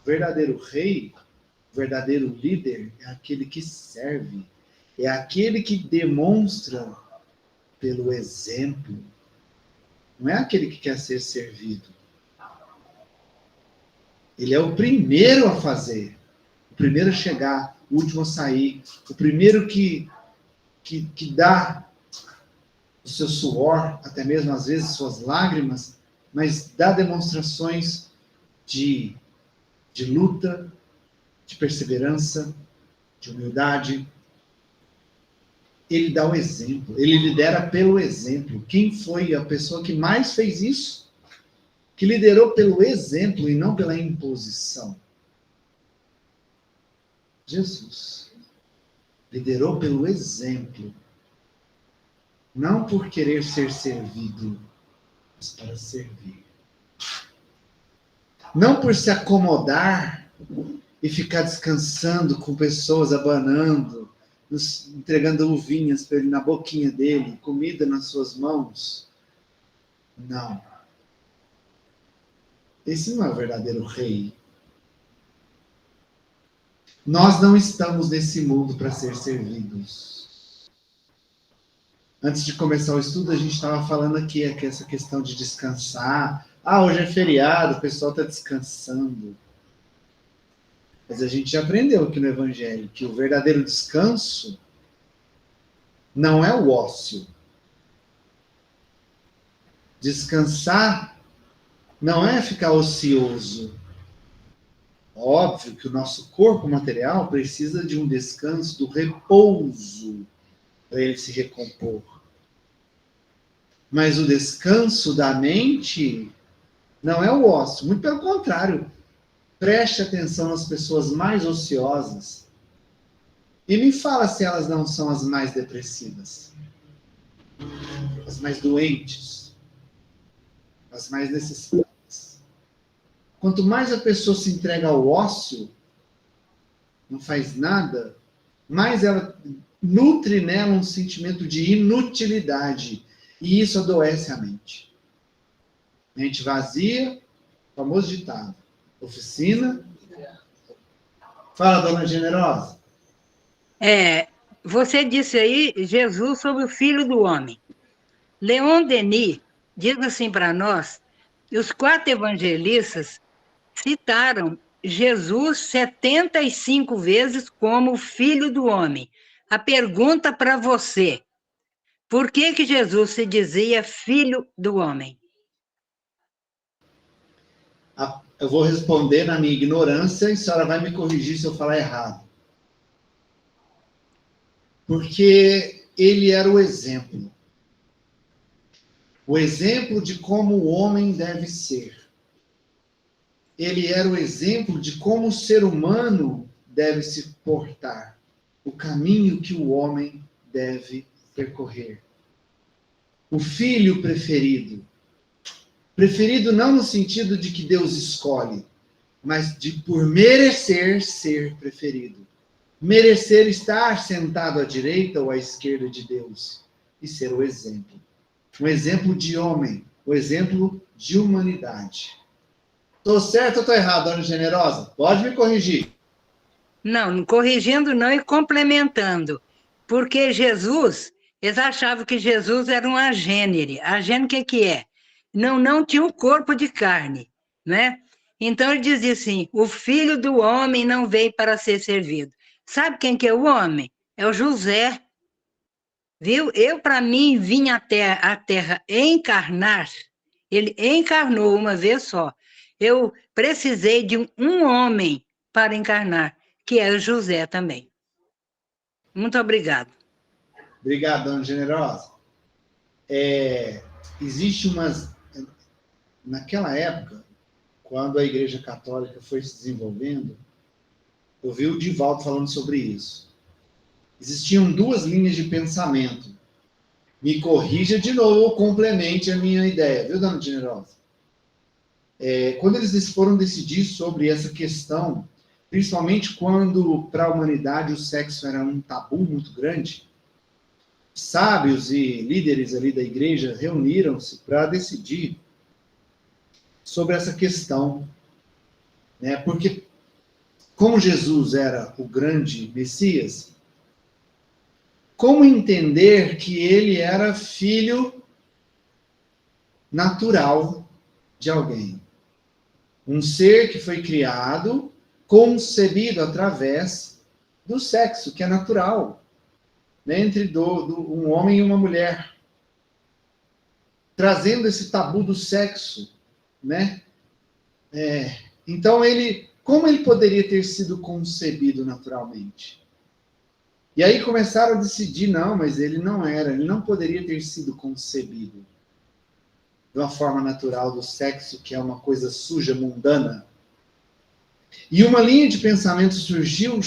O verdadeiro rei, o verdadeiro líder é aquele que serve. É aquele que demonstra pelo exemplo. Não é aquele que quer ser servido. Ele é o primeiro a fazer. O primeiro a chegar, o último a sair. O primeiro que dá o seu suor, até mesmo às vezes suas lágrimas, mas dá demonstrações de luta, de perseverança, de humildade. Ele dá o exemplo, ele lidera pelo exemplo. Quem foi a pessoa que mais fez isso? Que liderou pelo exemplo e não pela imposição? Jesus. Liderou pelo exemplo. Não por querer ser servido, mas para servir. Não por se acomodar e ficar descansando com pessoas abanando, entregando uvinhas para ele na boquinha dele, comida nas suas mãos. Não. Esse não é o verdadeiro rei. Nós não estamos nesse mundo para ser servidos. Antes de começar o estudo, a gente estava falando aqui essa questão de descansar. Hoje é feriado, o pessoal está descansando. Mas a gente já aprendeu aqui no Evangelho que o verdadeiro descanso não é o ócio. Descansar não é ficar ocioso. Óbvio que o nosso corpo material precisa de um descanso, do repouso, para ele se recompor. Mas o descanso da mente não é o ócio, muito pelo contrário. Preste atenção nas pessoas mais ociosas e me fala se elas não são as mais depressivas, as mais doentes, as mais necessitadas. Quanto mais a pessoa se entrega ao ócio, não faz nada, mais ela nutre nela um sentimento de inutilidade. E isso adoece a mente. Mente vazia, famoso ditado. Oficina. Fala, dona Generosa. Você disse aí, Jesus sobre o Filho do Homem. Leon Denis diz assim para nós, que os 4 evangelistas citaram Jesus 75 vezes como o Filho do Homem. A pergunta para você, por que Jesus se dizia Filho do Homem? Eu vou responder na minha ignorância e a senhora vai me corrigir se eu falar errado. Porque ele era o exemplo. O exemplo de como o homem deve ser. Ele era o exemplo de como o ser humano deve se portar. O caminho que o homem deve percorrer. O filho preferido. Preferido não no sentido de que Deus escolhe, mas de por merecer ser preferido. Merecer estar sentado à direita ou à esquerda de Deus. E ser o exemplo. Um exemplo de homem. Um exemplo de humanidade. Estou certo ou estou errado, dona Generosa? Pode me corrigir. Não, corrigindo não e complementando. Porque Jesus, eles achavam que Jesus era um agênere. Agênere o que que é? Não tinha um corpo de carne, né? Então ele dizia assim, o filho do homem não veio para ser servido. Sabe quem que é o homem? É o José, viu? Eu, para mim, vim até a terra encarnar. Ele encarnou uma vez só. Eu precisei de um homem para encarnar, que é o José também. Muito obrigado. Obrigadão, generosa. Existe umas... Naquela época, quando a Igreja Católica foi se desenvolvendo, eu vi o Divaldo falando sobre isso. Existiam duas linhas de pensamento. Me corrija de novo ou complemente a minha ideia, viu, dona Generosa? Quando eles foram decidir sobre essa questão, principalmente quando para a humanidade o sexo era um tabu muito grande, sábios e líderes ali da igreja reuniram-se para decidir sobre essa questão, né? Porque como Jesus era o grande Messias, como entender que ele era filho natural de alguém? Um ser que foi criado, concebido através do sexo, que é natural, né? Entre um homem e uma mulher. Trazendo esse tabu do sexo, né? Então, como ele poderia ter sido concebido naturalmente? E aí começaram a decidir, não, mas ele não poderia ter sido concebido de uma forma natural do sexo, que é uma coisa suja, mundana. E uma linha de pensamento surgiu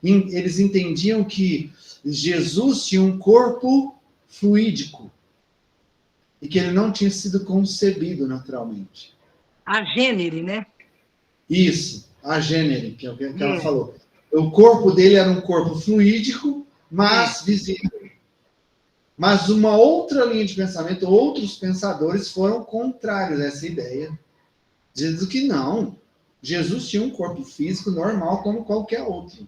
eles entendiam que Jesus tinha um corpo fluídico e que ele não tinha sido concebido naturalmente. Agênere, né? Isso, a gênere, que é o que ela falou. O corpo dele era um corpo fluídico, mas visível. Mas uma outra linha de pensamento, outros pensadores foram contrários a essa ideia, dizendo que não, Jesus tinha um corpo físico normal como qualquer outro.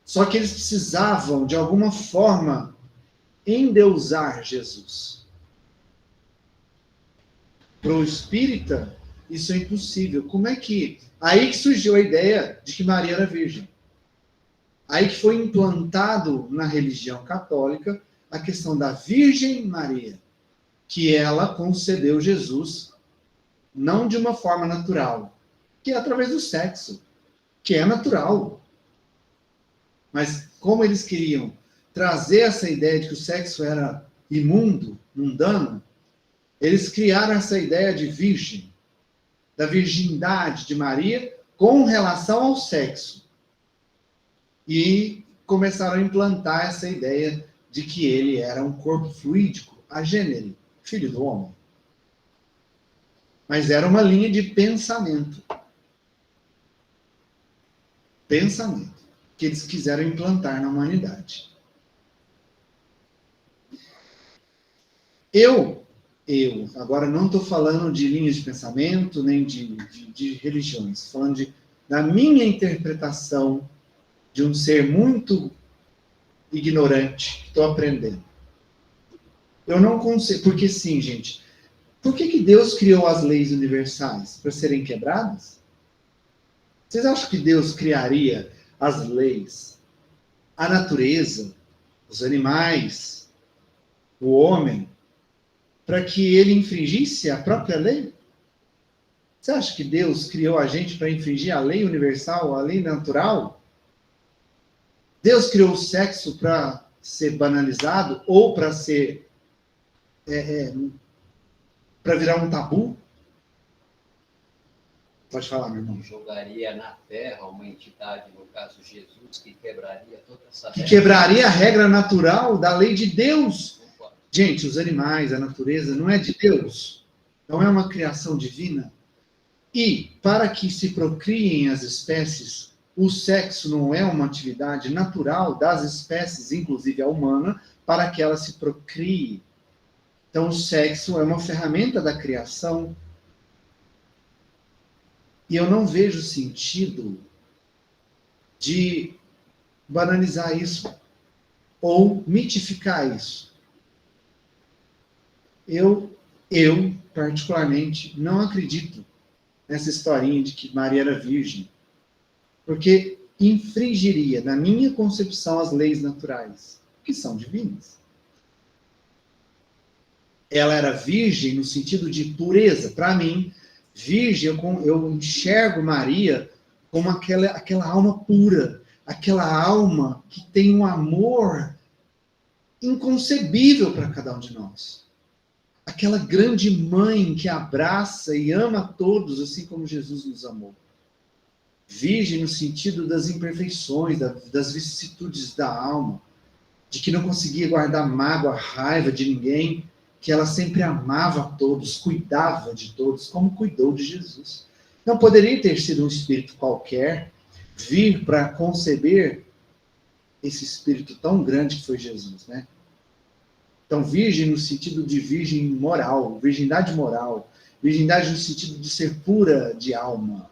Só que eles precisavam, de alguma forma, endeusar Jesus. Para o espírita, isso é impossível. Como é que... Aí que surgiu a ideia de que Maria era virgem. Aí que foi implantado na religião católica a questão da Virgem Maria, que ela concebeu Jesus não de uma forma natural, que é através do sexo, que é natural. Mas como eles queriam trazer essa ideia de que o sexo era imundo, mundano, eles criaram essa ideia de virgem, da virgindade de Maria com relação ao sexo. E começaram a implantar essa ideia de que ele era um corpo fluídico, agênere, filho do homem. Mas era uma linha de pensamento. Pensamento que eles quiseram implantar na humanidade. Agora não estou falando de linhas de pensamento, nem de religiões, estou falando da minha interpretação de um ser muito ignorante, que estou aprendendo. Eu não consigo, porque sim, gente, por que Deus criou as leis universais? Para serem quebradas? Vocês acham que Deus criaria as leis, a natureza, os animais, o homem, para que ele infringisse a própria lei? Você acha que Deus criou a gente para infringir a lei universal, a lei natural? Deus criou o sexo para ser banalizado ou para ser para virar um tabu? Pode falar, meu irmão. Jogaria na Terra uma entidade, no caso Jesus, que quebraria toda essa regra. Que quebraria a regra natural da lei de Deus. Gente, os animais, a natureza, não é de Deus. Não é uma criação divina. E, para que se procriem as espécies, o sexo não é uma atividade natural das espécies, inclusive a humana, para que ela se procrie. Então, o sexo é uma ferramenta da criação. E eu não vejo sentido de banalizar isso ou mitificar isso. Eu particularmente, não acredito nessa historinha de que Maria era virgem, porque infringiria, na minha concepção, as leis naturais, que são divinas. Ela era virgem no sentido de pureza. Para mim, virgem, eu enxergo Maria como aquela alma pura, aquela alma que tem um amor inconcebível para cada um de nós. Aquela grande mãe que abraça e ama a todos, assim como Jesus nos amou. Virgem no sentido das imperfeições, das vicissitudes da alma, de que não conseguia guardar mágoa, raiva de ninguém, que ela sempre amava a todos, cuidava de todos, como cuidou de Jesus. Não poderia ter sido um espírito qualquer vir para conceber esse espírito tão grande que foi Jesus, né? Então, virgem no sentido de virgem moral, virgindade no sentido de ser pura de alma.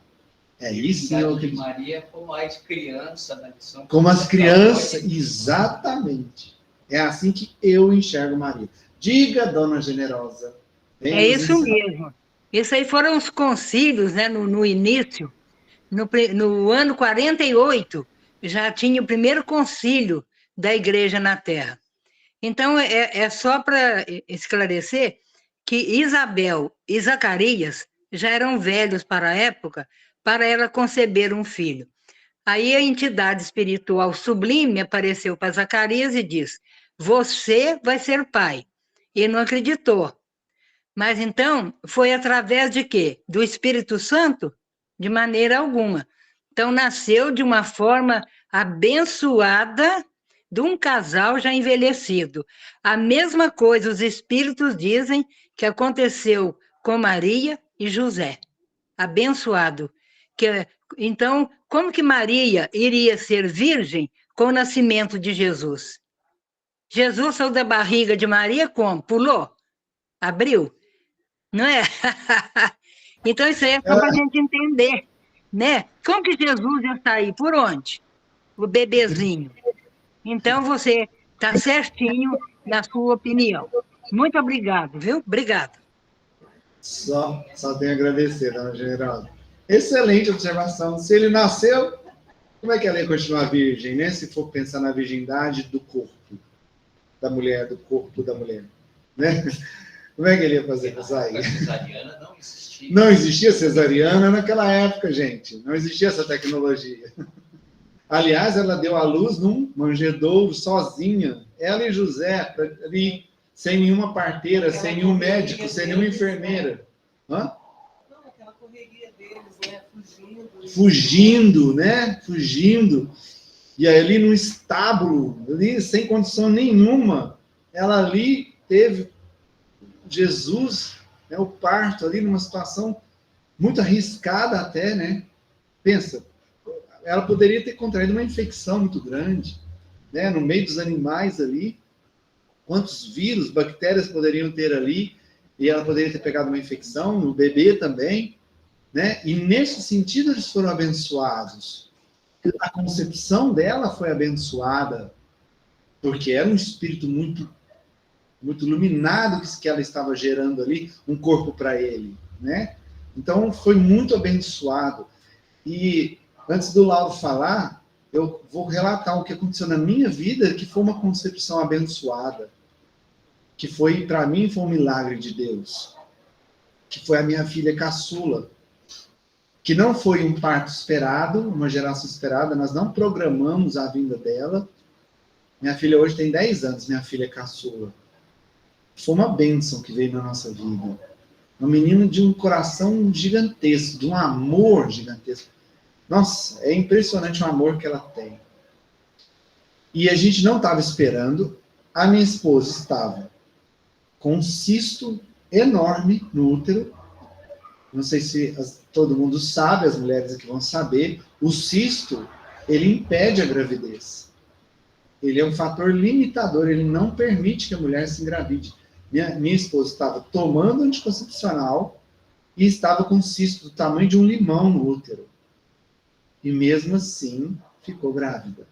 É isso, Senhor. De Maria como as crianças na lição. Como as crianças, exatamente. É assim que eu enxergo Maria. Diga, Dona Generosa. É isso mesmo. Isso aí foram os concílios, né, no início. No ano 48, já tinha o primeiro concílio da Igreja na Terra. Então, é só para esclarecer que Isabel e Zacarias já eram velhos para a época, para ela conceber um filho. Aí a entidade espiritual sublime apareceu para Zacarias e diz: você vai ser pai. Ele não acreditou. Mas então, foi através de quê? Do Espírito Santo? De maneira alguma. Então, nasceu de uma forma abençoada de um casal já envelhecido. A mesma coisa os espíritos dizem que aconteceu com Maria e José. Abençoado. Então, como que Maria iria ser virgem com o nascimento de Jesus? Jesus saiu da barriga de Maria como? Pulou? Abriu? Não é? Então, isso aí é só para a gente entender, né? Como que Jesus ia sair? Por onde? O bebezinho. Então, você está certinho na sua opinião. Muito obrigado, viu? Obrigada. Só tenho a agradecer, Dona Generosa. Excelente observação. Se ele nasceu, como é que ela ia continuar virgem, né? Se for pensar na virgindade do corpo da mulher, do corpo da mulher, né? Como é que ele ia fazer para sair? A cesariana não existia. Não existia cesariana naquela época, gente. Não existia essa tecnologia. Aliás, ela deu à luz num manjedouro sozinha. Ela e José, ali, sem nenhuma parteira, sem nenhum médico, sem nenhuma enfermeira. Hã? Não, aquela correria deles, né? Fugindo, né? Fugindo. E aí, ali no estábulo, ali, sem condição nenhuma, ela ali teve Jesus, né, o parto ali, numa situação muito arriscada até, né? Pensa, ela poderia ter contraído uma infecção muito grande, né? No meio dos animais ali. Quantos vírus, bactérias poderiam ter ali, e ela poderia ter pegado uma infecção, no bebê também, né? E nesse sentido eles foram abençoados. A concepção dela foi abençoada, porque era um espírito muito iluminado que ela estava gerando ali, um corpo para ele, né? Então, foi muito abençoado. E, antes do Lauro falar, eu vou relatar o que aconteceu na minha vida, que foi uma concepção abençoada, que foi, para mim, foi um milagre de Deus, que foi a minha filha caçula, que não foi um parto esperado, uma geração esperada, nós não programamos a vinda dela. Minha filha hoje tem 10 anos, minha filha caçula. Foi uma bênção que veio na nossa vida. Uma menina de um coração gigantesco, de um amor gigantesco. Nossa, é impressionante o amor que ela tem. E a gente não estava esperando. A minha esposa estava com um cisto enorme no útero. Não sei se todo mundo sabe, as mulheres aqui vão saber. O cisto, ele impede a gravidez. Ele é um fator limitador, ele não permite que a mulher se engravide. Minha esposa estava tomando anticoncepcional e estava com um cisto do tamanho de um limão no útero. E mesmo assim, ficou grávida.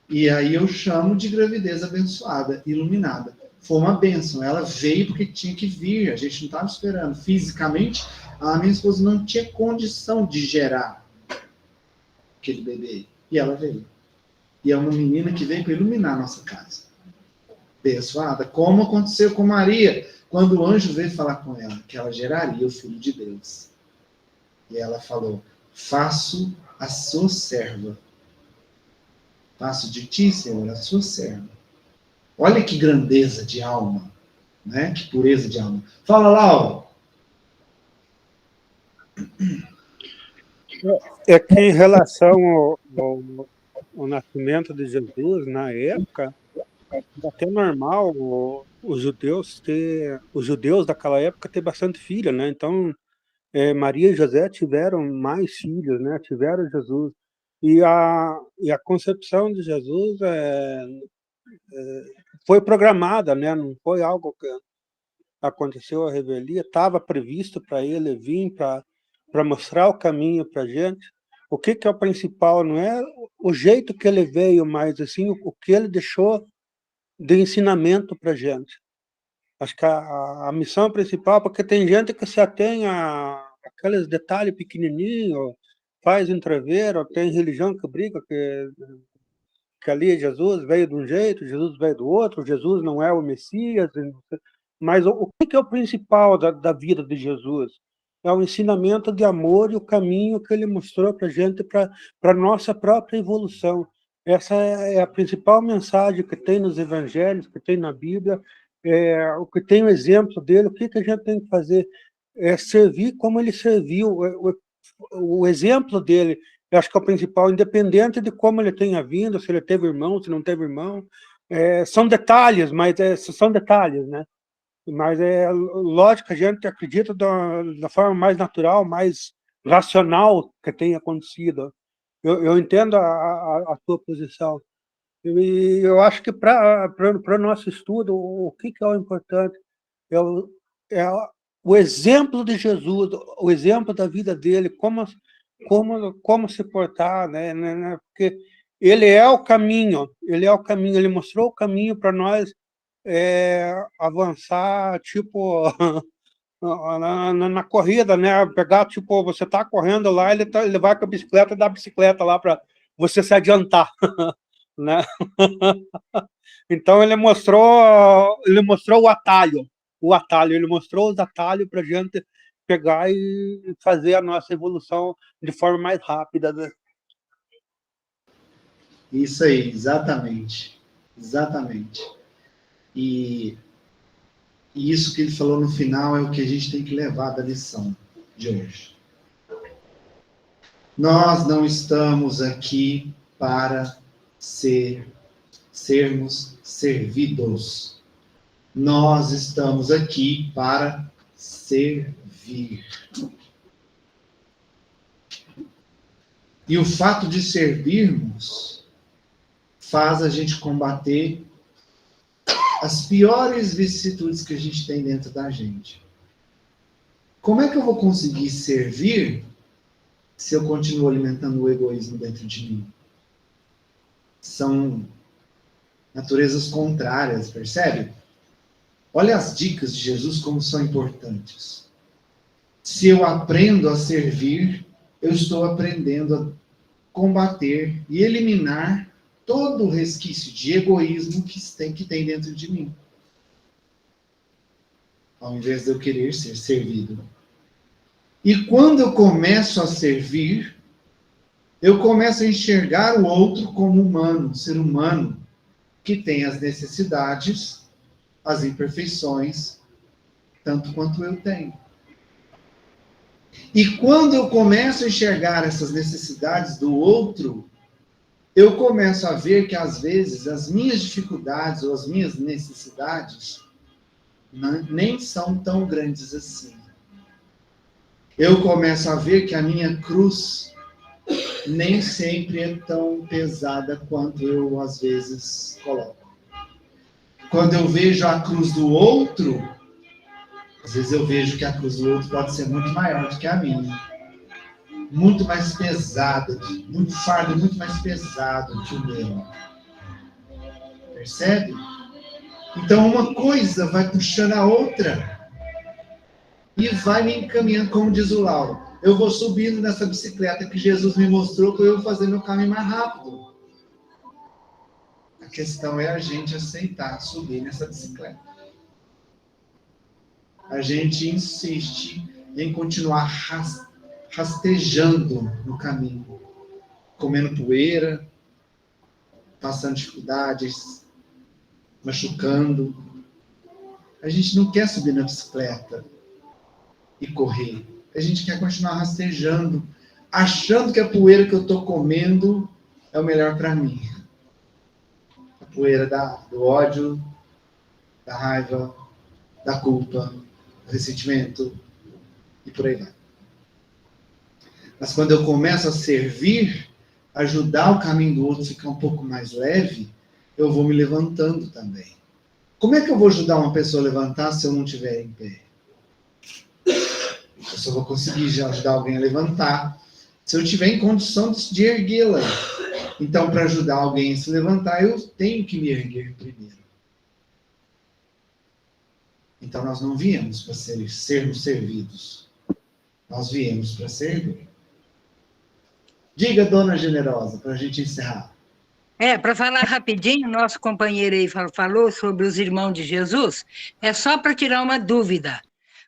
E aí eu chamo de gravidez abençoada, iluminada. Foi uma bênção, ela veio porque tinha que vir, a gente não estava esperando. Fisicamente, a minha esposa não tinha condição de gerar aquele bebê. E ela veio. E é uma menina que veio para iluminar a nossa casa. Abençoada, como aconteceu com Maria, quando o anjo veio falar com ela, que ela geraria o Filho de Deus. E ela falou, faço a sua serva. Faço de ti, Senhor, a sua serva. Olha que grandeza de alma, né? Que pureza de alma. Fala, Laura. É que em relação ao nascimento de Jesus, na época, é até normal os judeus daquela época ter bastante filha, né? Então, Maria e José tiveram mais filhos, né? Tiveram Jesus. E a concepção de Jesus foi programada, né? Não foi algo que aconteceu a revelia, estava previsto para ele vir para mostrar o caminho para a gente. O que é o principal? Não é o jeito que ele veio, mas assim, o que ele deixou de ensinamento para a gente. Acho que a missão principal, porque tem gente que se atém a aqueles detalhes pequenininhos, faz entrever, ou tem religião que briga que ali Jesus veio de um jeito, Jesus veio do outro, Jesus não é o Messias. Mas o que é o principal da vida de Jesus? É o ensinamento de amor e o caminho que ele mostrou para a gente, para a nossa própria evolução. Essa é a principal mensagem que tem nos evangelhos, que tem na Bíblia, o que tem o exemplo dele, o que a gente tem que fazer? É servir como ele serviu, o exemplo dele. Eu acho que é o principal, independente de como ele tenha vindo, se ele teve irmão, se não teve irmão. São detalhes, mas são detalhes, né? Mas lógico, a gente acredita da forma mais natural, mais racional que tenha acontecido. Eu entendo a tua posição. E eu acho que para o nosso estudo, o que é o importante? É o exemplo de Jesus, o exemplo da vida dele, como se portar, né? Porque ele é o caminho, ele mostrou o caminho para nós avançar, tipo, na corrida, né? Pegar, tipo, você está correndo lá, ele vai com a bicicleta, dá a bicicleta lá para você se adiantar, né? Então ele mostrou o atalho, ele mostrou os atalhos para a gente pegar e fazer a nossa evolução de forma mais rápida, né? Isso aí, exatamente. Exatamente. E isso que ele falou no final é o que a gente tem que levar da lição de hoje. Nós não estamos aqui para sermos servidos. Nós estamos aqui para servir. E o fato de servirmos faz a gente combater as piores vicissitudes que a gente tem dentro da gente. Como é que eu vou conseguir servir se eu continuo alimentando o egoísmo dentro de mim? São naturezas contrárias, percebe? Olha as dicas de Jesus como são importantes. Se eu aprendo a servir, eu estou aprendendo a combater e eliminar todo o resquício de egoísmo que tem dentro de mim. Ao invés de eu querer ser servido. E quando eu começo a servir, eu começo a enxergar o outro como humano, ser humano, que tem as necessidades, as imperfeições, tanto quanto eu tenho. E quando eu começo a enxergar essas necessidades do outro, eu começo a ver que, às vezes, as minhas dificuldades ou as minhas necessidades nem são tão grandes assim. Eu começo a ver que a minha cruz nem sempre é tão pesada quanto eu, às vezes, coloco. Quando eu vejo a cruz do outro, às vezes eu vejo que a cruz do outro pode ser muito maior do que a minha. muito mais pesada, muito fardo muito mais pesado que o meu. Percebe? Então uma coisa vai puxando a outra e vai me encaminhando, como diz o Lauro. Eu vou subindo nessa bicicleta que Jesus me mostrou para eu fazer meu caminho mais rápido. A questão é a gente aceitar subir nessa bicicleta. A gente insiste em continuar rastejando no caminho, comendo poeira, passando dificuldades, machucando. A gente não quer subir na bicicleta e correr. A gente quer continuar rastejando, achando que a poeira que eu estou comendo é o melhor para mim. A poeira do ódio, da raiva, da culpa, do ressentimento e por aí vai. Mas quando eu começo a servir, ajudar o caminho do outro a ficar um pouco mais leve, eu vou me levantando também. Como é que eu vou ajudar uma pessoa a levantar se eu não estiver em pé? Eu só vou conseguir já ajudar alguém a levantar se eu estiver em condição de erguê-la. Então, para ajudar alguém a se levantar, eu tenho que me erguer primeiro. Então, nós não viemos para sermos servidos. Nós viemos para servir. Diga, dona generosa, para a gente encerrar. Para falar rapidinho, nosso companheiro aí falou sobre os irmãos de Jesus, é só para tirar uma dúvida.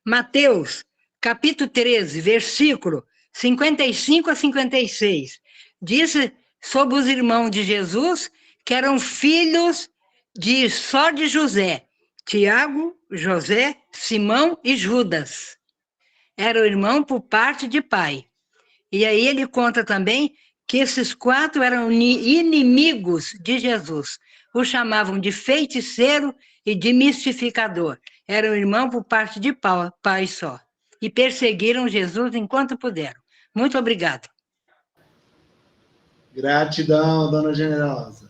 Mateus, capítulo 13, versículo 55 a 56, diz sobre os irmãos de Jesus que eram filhos só de José, Tiago, José, Simão e Judas. Eram irmãos por parte de pai. E aí ele conta também que esses 4 eram inimigos de Jesus. O chamavam de feiticeiro e de mistificador. Eram irmãos por parte de pai só. E perseguiram Jesus enquanto puderam. Muito obrigada. Gratidão, dona generosa.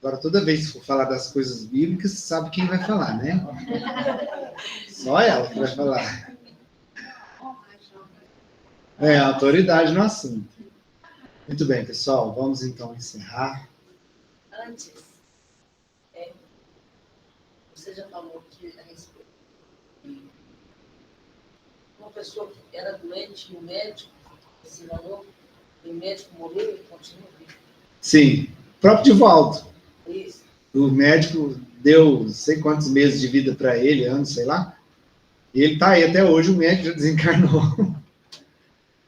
Agora, toda vez que for falar das coisas bíblicas, você sabe quem vai falar, né? Só ela que vai falar. É, autoridade no assunto. Muito bem, pessoal. Vamos, então, encerrar. Antes, você já falou que a respeito de uma pessoa que era doente e o médico se falou, e o médico morreu e continua vivo. Sim, o próprio Divaldo. Isso. O médico deu não sei quantos meses de vida para ele, anos, sei lá. E ele está aí até hoje, o médico já desencarnou.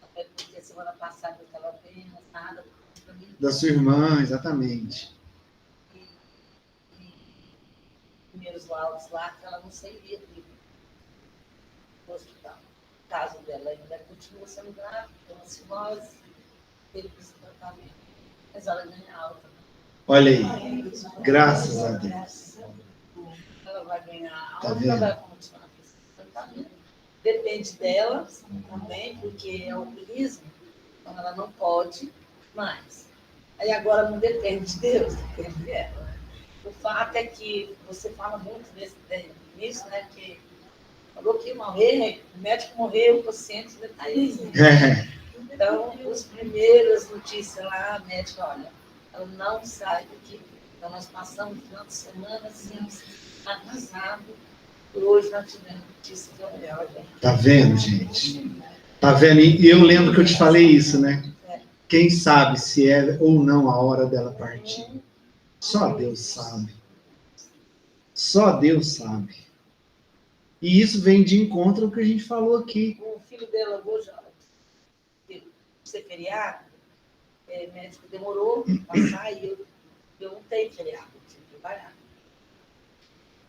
Até porque semana passada eu estava bem nada. Da sua irmã, exatamente. E primeiros laudos lá, que ela não sairia do hospital. O caso dela ainda continua sendo grave, tem uma cirrose, teve esse tratamento. Mas ela ganha alta. Olha aí, graças a Deus. Ela vai ganhar alta, Tá vendo? vai continuar com esse tratamento. Depende dela também, porque é alcoolismo, então ela não pode mais. Aí agora não depende de Deus, depende dela. Né? O fato é que você fala muito nisso, né? Que falou que morrer, o médico morreu, o paciente ainda está aí. Então, as primeiras notícias lá, a médica, olha, ela não sai daqui. Então, nós passamos o final de semana assim, arrasado. E hoje nós tivemos notícia que é o melhor. Tá vendo, gente? Tá vendo? E eu lembro que eu te falei isso, né? Quem sabe se é ou não a hora dela partir? Só Deus sabe. Só Deus sabe. E isso vem de encontro ao que a gente falou aqui. O filho dela hoje, ser feriado, o médico demorou para passar e eu não tenho feriado, eu preciso trabalhar.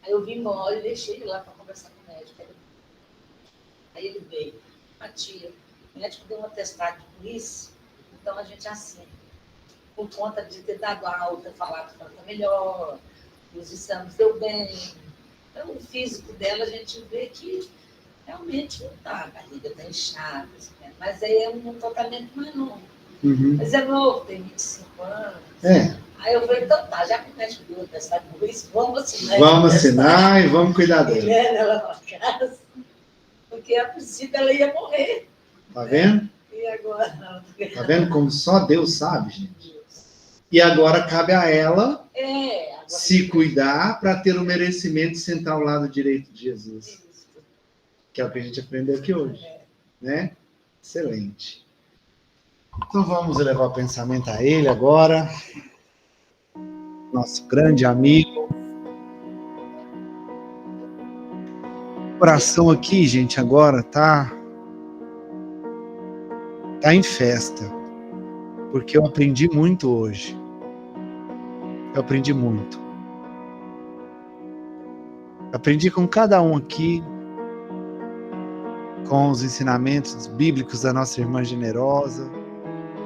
Aí eu vim embora e deixei ele lá para conversar com o médico. Aí ele veio, a tia, o médico deu um atestado de polícia, então a gente assina. Por conta de ter dado alta, falado que ela está melhor, os exames deu bem. Então o físico dela a gente vê que realmente não está, a barriga está inchada, né? Mas aí é um tratamento mais novo. Uhum. Mas é novo, tem 25 anos. É. Aí eu falei, então tá, já que o médico deu o atestado por isso, vamos assinar. Vamos assinar e vamos cuidar dela. Ela na casa, porque a princípio ela ia morrer. Tá vendo? E E agora? Tá vendo como só Deus sabe, gente? E agora cabe a ela Agora se cuidar para ter o merecimento de sentar ao lado direito de Jesus. isso. Que é o que a gente aprendeu aqui hoje, né? Excelente. Então vamos levar o pensamento a ele agora. Nosso grande amigo. O coração aqui, gente, agora tá em festa. Porque eu aprendi muito hoje. Eu aprendi muito. Aprendi com cada um aqui, com os ensinamentos bíblicos da nossa irmã generosa,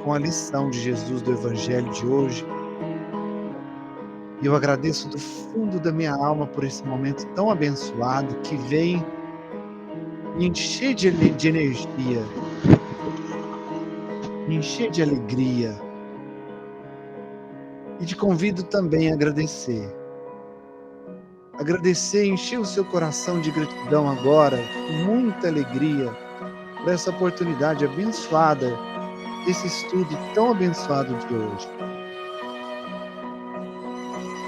com a lição de Jesus do Evangelho de hoje. E eu agradeço do fundo da minha alma por esse momento tão abençoado que vem me encher de energia, me encher de alegria. E te convido também a agradecer. Agradecer, encher o seu coração de gratidão agora, com muita alegria, por essa oportunidade abençoada, desse estudo tão abençoado de hoje.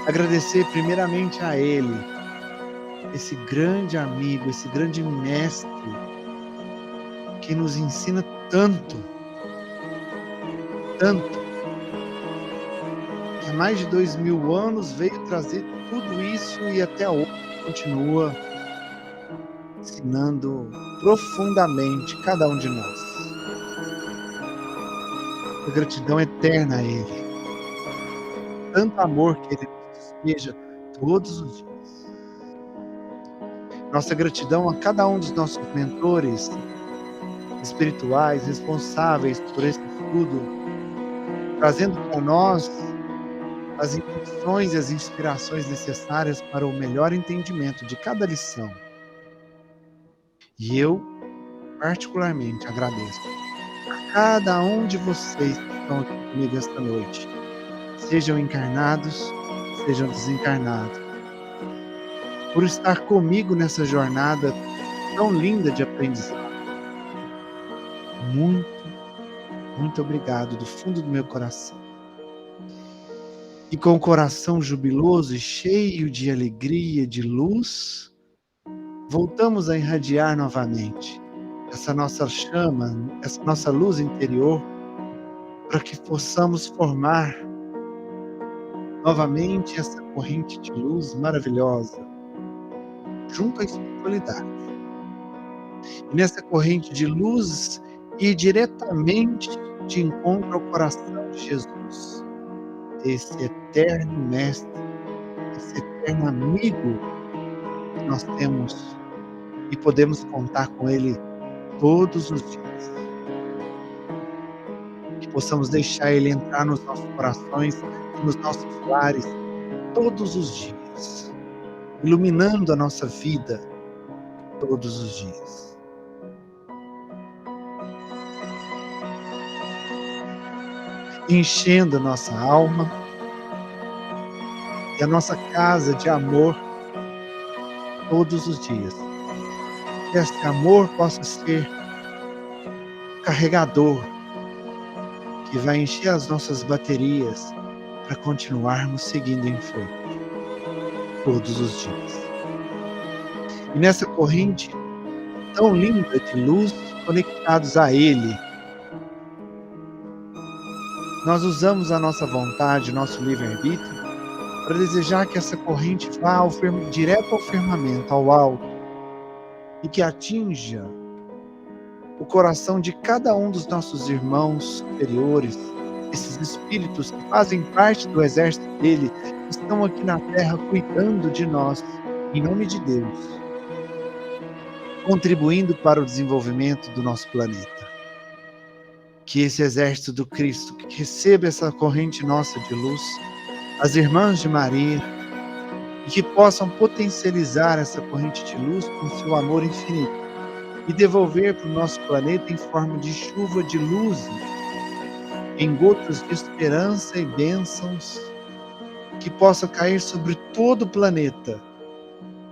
Agradecer primeiramente a Ele, esse grande amigo, esse grande mestre, que nos ensina tanto, tanto, que há mais de 2000 anos veio trazer tudo isso e até hoje continua ensinando profundamente cada um de nós. A gratidão eterna a Ele. Tanto amor que Ele nos despeja todos os dias. Nossa gratidão a cada um dos nossos mentores espirituais responsáveis por esse estudo, trazendo para nós as intuições e as inspirações necessárias para o melhor entendimento de cada lição. E eu, particularmente, agradeço a cada um de vocês que estão aqui comigo esta noite, sejam encarnados, sejam desencarnados, por estar comigo nessa jornada tão linda de aprendizado. Muito, muito obrigado do fundo do meu coração. E com o coração jubiloso e cheio de alegria, de luz, voltamos a irradiar novamente essa nossa chama, essa nossa luz interior, para que possamos formar novamente essa corrente de luz maravilhosa, junto à espiritualidade. E nessa corrente de luz, ir diretamente de encontro ao coração de Jesus, esse eterno mestre, esse eterno amigo que nós temos e podemos contar com ele todos os dias. Que possamos deixar ele entrar nos nossos corações, nos nossos lares, todos os dias, iluminando a nossa vida todos os dias. Enchendo a nossa alma e a nossa casa de amor todos os dias. Que esse amor possa ser carregador, que vai encher as nossas baterias para continuarmos seguindo em frente todos os dias. E nessa corrente tão linda de luz, conectados a Ele, nós usamos a nossa vontade, o nosso livre-arbítrio, para desejar que essa corrente vá direto ao firmamento, ao alto, e que atinja o coração de cada um dos nossos irmãos superiores, esses espíritos que fazem parte do exército dele, que estão aqui na Terra cuidando de nós, em nome de Deus, contribuindo para o desenvolvimento do nosso planeta. Que esse exército do Cristo, que receba essa corrente nossa de luz, as irmãs de Maria, e que possam potencializar essa corrente de luz com seu amor infinito e devolver para o nosso planeta em forma de chuva de luz, em gotas de esperança e bênçãos, que possa cair sobre todo o planeta,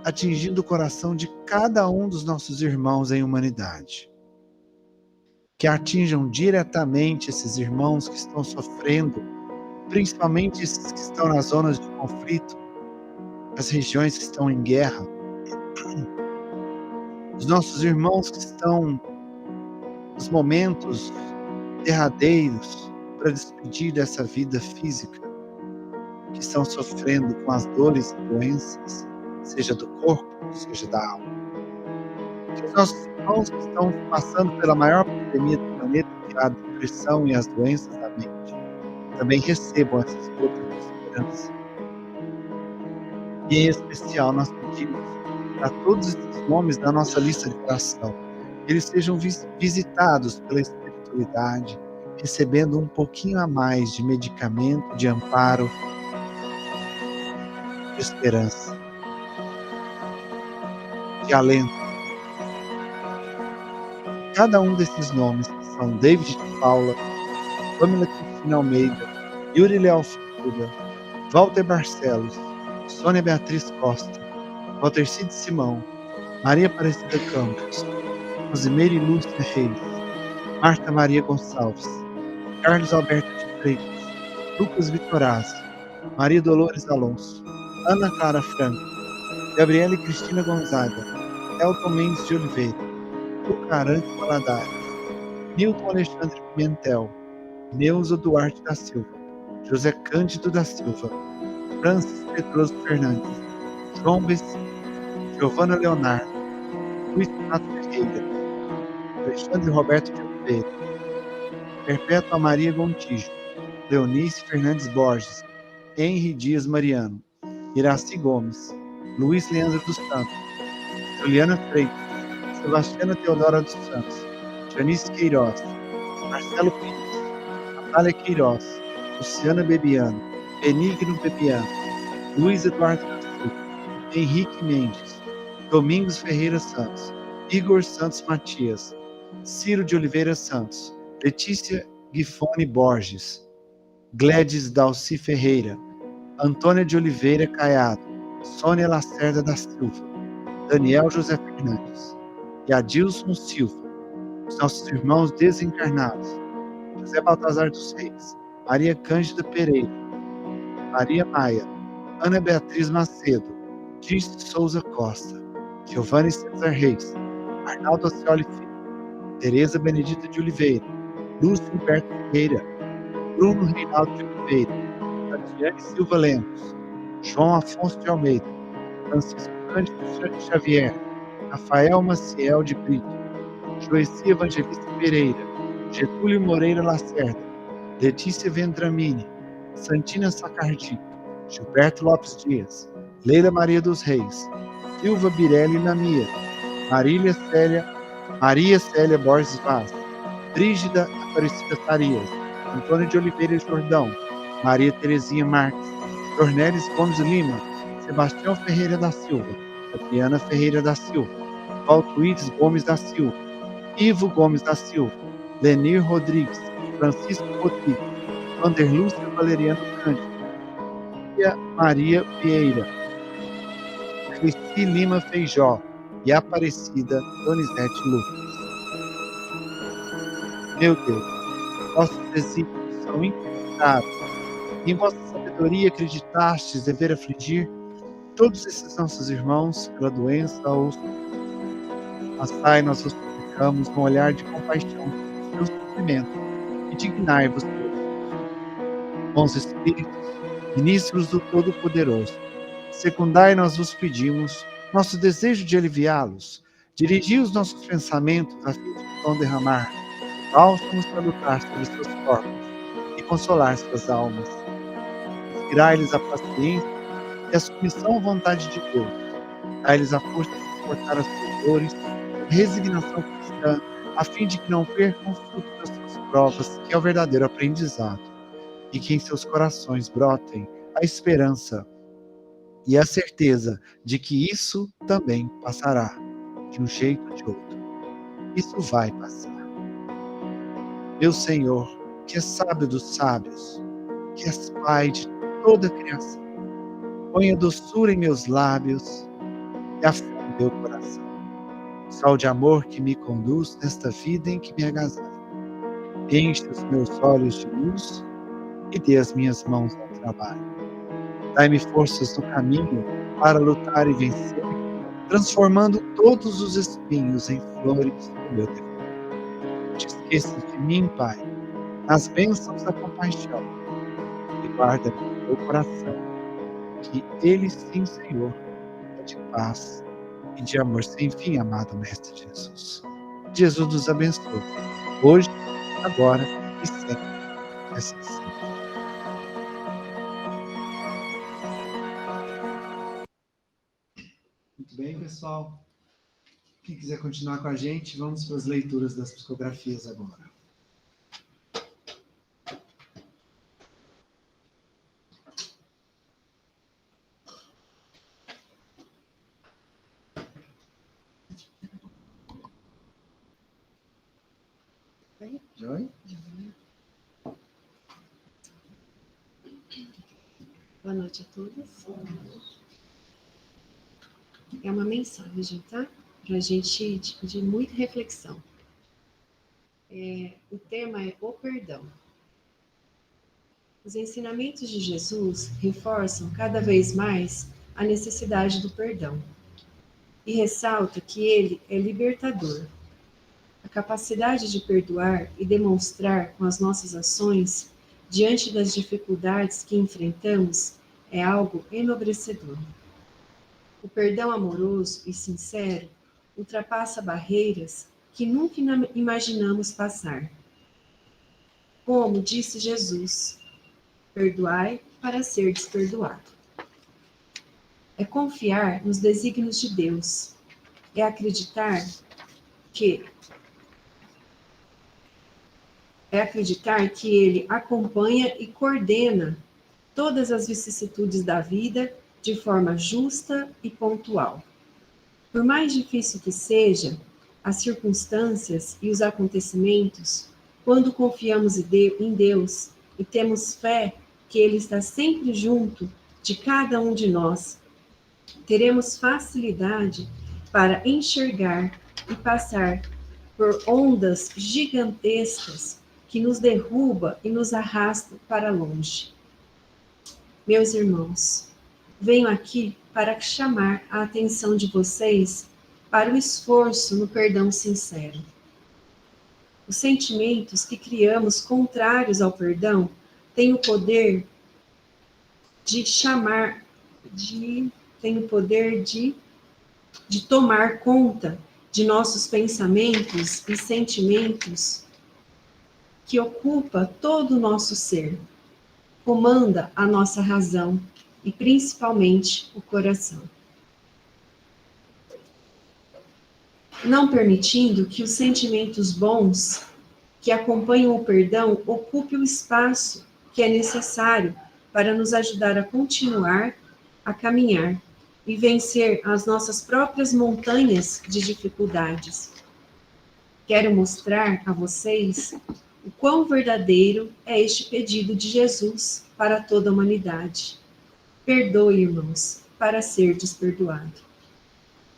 atingindo o coração de cada um dos nossos irmãos em humanidade. que atinjam diretamente esses irmãos que estão sofrendo, principalmente esses que estão nas zonas de conflito, as regiões que estão em guerra, os nossos irmãos que estão nos momentos derradeiros para despedir dessa vida física, que estão sofrendo com as dores e doenças, seja do corpo, seja da alma. Que os nossos irmãos que estão passando pela maior pandemia do planeta, que é a depressão e as doenças da mente, também recebam essas gotas de esperança. E em especial nós pedimos para todos esses nomes da nossa lista de oração, eles sejam visitados pela espiritualidade, recebendo um pouquinho a mais de medicamento, de amparo, de esperança, de alento. Cada um desses nomes, que são David de Paula, Pamela Cristina Almeida, Yuri Leal Futura, Walter Barcelos, Sônia Beatriz Costa, Walter Cid Simão, Maria Aparecida Campos, Rosimeire Lúcia Reis, Marta Maria Gonçalves, Carlos Alberto de Freitas, Lucas Vitorazzi, Maria Dolores Alonso, Ana Clara Franco, Gabriele Cristina Gonzaga, Elton Mendes de Oliveira, Luca Arantes Valadares, Nilton Alexandre Pimentel, Neuza Duarte da Silva, José Cândido da Silva, Francis Pedroso Fernandes, João Bessi, Giovana Leonardo, Luiz Renato Ferreira, Alexandre Roberto de Oliveira, Perpétua Maria Gontijo, Leonice Fernandes Borges, Henri Dias Mariano, Iraci Gomes, Luiz Leandro dos Santos, Juliana Freitas, Sebastiana Teodora dos Santos, Janice Queiroz, Marcelo Pires, Natália Queiroz, Luciana Bebiano, Benigno Bebiano, Luiz Eduardo da Silva, Henrique Mendes, Domingos Ferreira Santos, Igor Santos Matias, Ciro de Oliveira Santos, Letícia Guifone Borges, Gledes Dalci Ferreira, Antônia de Oliveira Caiado, Sônia Lacerda da Silva, Daniel José Fernandes e Adilson Silva, os nossos irmãos desencarnados, José Baltazar dos Reis, Maria Cândida Pereira, Maria Maia, Ana Beatriz Macedo, Dirce Souza Costa, Giovanni César Reis, Arnaldo Acioli Filho, Tereza Benedita de Oliveira, Lúcio Humberto Ferreira, Bruno Reinaldo de Oliveira, Tatiane Silva Lemos, João Afonso de Almeida, Francisco Cândido Xavier, Rafael Maciel de Brito, Joeci Evangelista Pereira, Getúlio Moreira Lacerda, Letícia Vendramini, Santina Sacardi, Gilberto Lopes Dias, Leila Maria dos Reis, Silva Birelli Namia, Maria Célia Borges Vaz, Brígida Aparecida Farias, Antônio de Oliveira Jordão, Maria Terezinha Marques, Dornelis Gomes Lima, Sebastião Ferreira da Silva, Adriana Ferreira da Silva, Valtuídes Gomes da Silva, Ivo Gomes da Silva, Lenir Rodrigues, Francisco Rodrigues, Vanderlúcia Valeriano Cândido, Maria Vieira, Cristi Lima Feijó e Aparecida Donizete Lucas. Meu Deus, vossos desígnios são infindáveis. Em vossa sabedoria acreditastes dever afligir todos esses nossos irmãos pela doença ou passai, nós vos suplicamos um olhar de compaixão pelo seu sofrimento e dignai-vos todos. Bons Espíritos, ministros do Todo-Poderoso, secundai, nós vos pedimos, nosso desejo de aliviá-los, dirigi os nossos pensamentos a fim de vão derramar bálsamos salutar sobre seus corpos e consolar suas almas. Inspirai-lhes a paciência e a submissão à vontade de Deus. Dai-lhes a força de suportar as suas dores, a resignação cristã, a fim de que não percam o fruto das suas provas, que é o verdadeiro aprendizado, e que em seus corações brotem a esperança e a certeza de que isso também passará, de um jeito ou de outro. Isso vai passar. Meu Senhor, que és sábio dos sábios, que és Pai de toda a criação, ponha doçura em meus lábios e a fé em meu coração. Sol de amor que me conduz nesta vida em que me agasalho. Enche os meus olhos de luz e dê as minhas mãos ao trabalho. Dai-me forças no caminho para lutar e vencer, transformando todos os espinhos em flores do meu dever. Te esqueças de mim, Pai, nas bênçãos da compaixão, e guarda no teu coração, que ele sim, Senhor, é de paz e de amor sem fim, amado Mestre Jesus. Jesus nos abençoe, hoje, agora e sempre. Assim seja. Muito bem, pessoal. Quem quiser continuar com a gente, vamos para as leituras das psicografias agora. Joy? Boa noite a todos. É uma mensagem, tá? Para a gente de muita reflexão. O tema é o perdão. Os ensinamentos de Jesus reforçam cada vez mais a necessidade do perdão e ressalta que ele é libertador. A capacidade de perdoar e demonstrar com as nossas ações diante das dificuldades que enfrentamos é algo enobrecedor. O perdão amoroso e sincero ultrapassa barreiras que nunca imaginamos passar. Como disse Jesus, perdoai para ser desperdoado. É confiar nos desígnios de Deus. É acreditar que Ele acompanha e coordena todas as vicissitudes da vida de forma justa e pontual. Por mais difícil que seja, as circunstâncias e os acontecimentos, quando confiamos em Deus e temos fé que Ele está sempre junto de cada um de nós, teremos facilidade para enxergar e passar por ondas gigantescas que nos derruba e nos arrasta para longe. Meus irmãos, venho aqui para chamar a atenção de vocês para o esforço no perdão sincero. Os sentimentos que criamos contrários ao perdão têm o poder de tomar conta de nossos pensamentos e sentimentos que ocupa todo o nosso ser, comanda a nossa razão e principalmente o coração. Não permitindo que os sentimentos bons que acompanham o perdão ocupem o espaço que é necessário para nos ajudar a continuar a caminhar e vencer as nossas próprias montanhas de dificuldades. Quero mostrar a vocês o quão verdadeiro é este pedido de Jesus para toda a humanidade. Perdoe, irmãos, para ser desperdoado.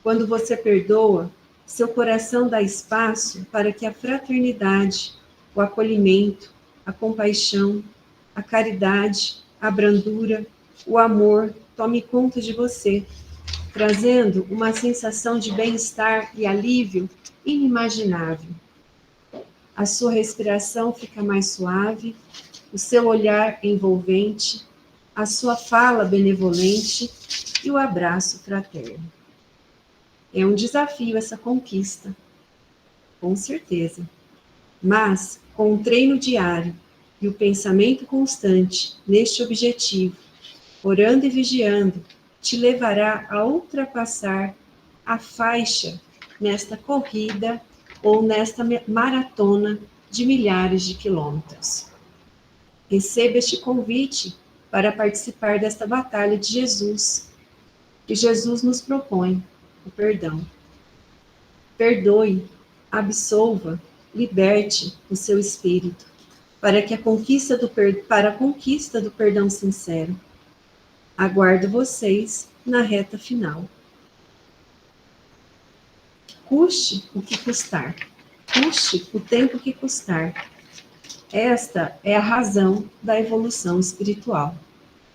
Quando você perdoa, seu coração dá espaço para que a fraternidade, o acolhimento, a compaixão, a caridade, a brandura, o amor tome conta de você, trazendo uma sensação de bem-estar e alívio inimaginável. A sua respiração fica mais suave, o seu olhar envolvente, a sua fala benevolente e o abraço fraterno. É um desafio essa conquista, com certeza. Mas, com o treino diário e o pensamento constante neste objetivo, orando e vigiando, te levará a ultrapassar a faixa nesta corrida ou nesta maratona de milhares de quilômetros. Receba este convite para participar desta batalha de Jesus, que Jesus nos propõe, o perdão. Perdoe, absolva, liberte o seu espírito, para a conquista do perdão sincero. Aguardo vocês na reta final. Custe o que custar, custe o tempo que custar. Esta é a razão da evolução espiritual.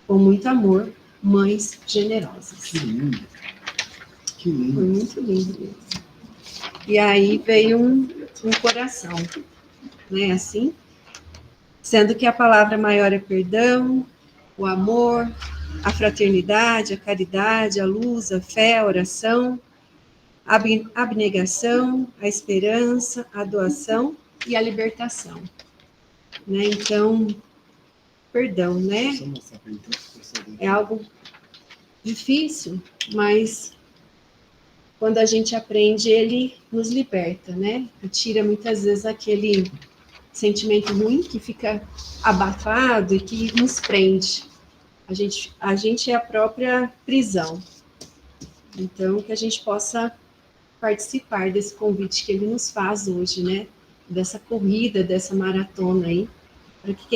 Com muito amor, mães generosas. Que lindo. Que Foi lindo. muito lindo mesmo. E aí veio um coração, né, assim, sendo que a palavra maior é perdão, o amor, a fraternidade, a caridade, a luz, a fé, a oração, a abnegação, a esperança, a doação e a libertação. Né? Então, perdão, né? É algo difícil, mas quando a gente aprende, ele nos liberta, né? Tira muitas vezes aquele sentimento ruim que fica abafado e que nos prende. A gente é a própria prisão. Então, que a gente possa participar desse convite que ele nos faz hoje, né? Dessa corrida, dessa maratona aí, para que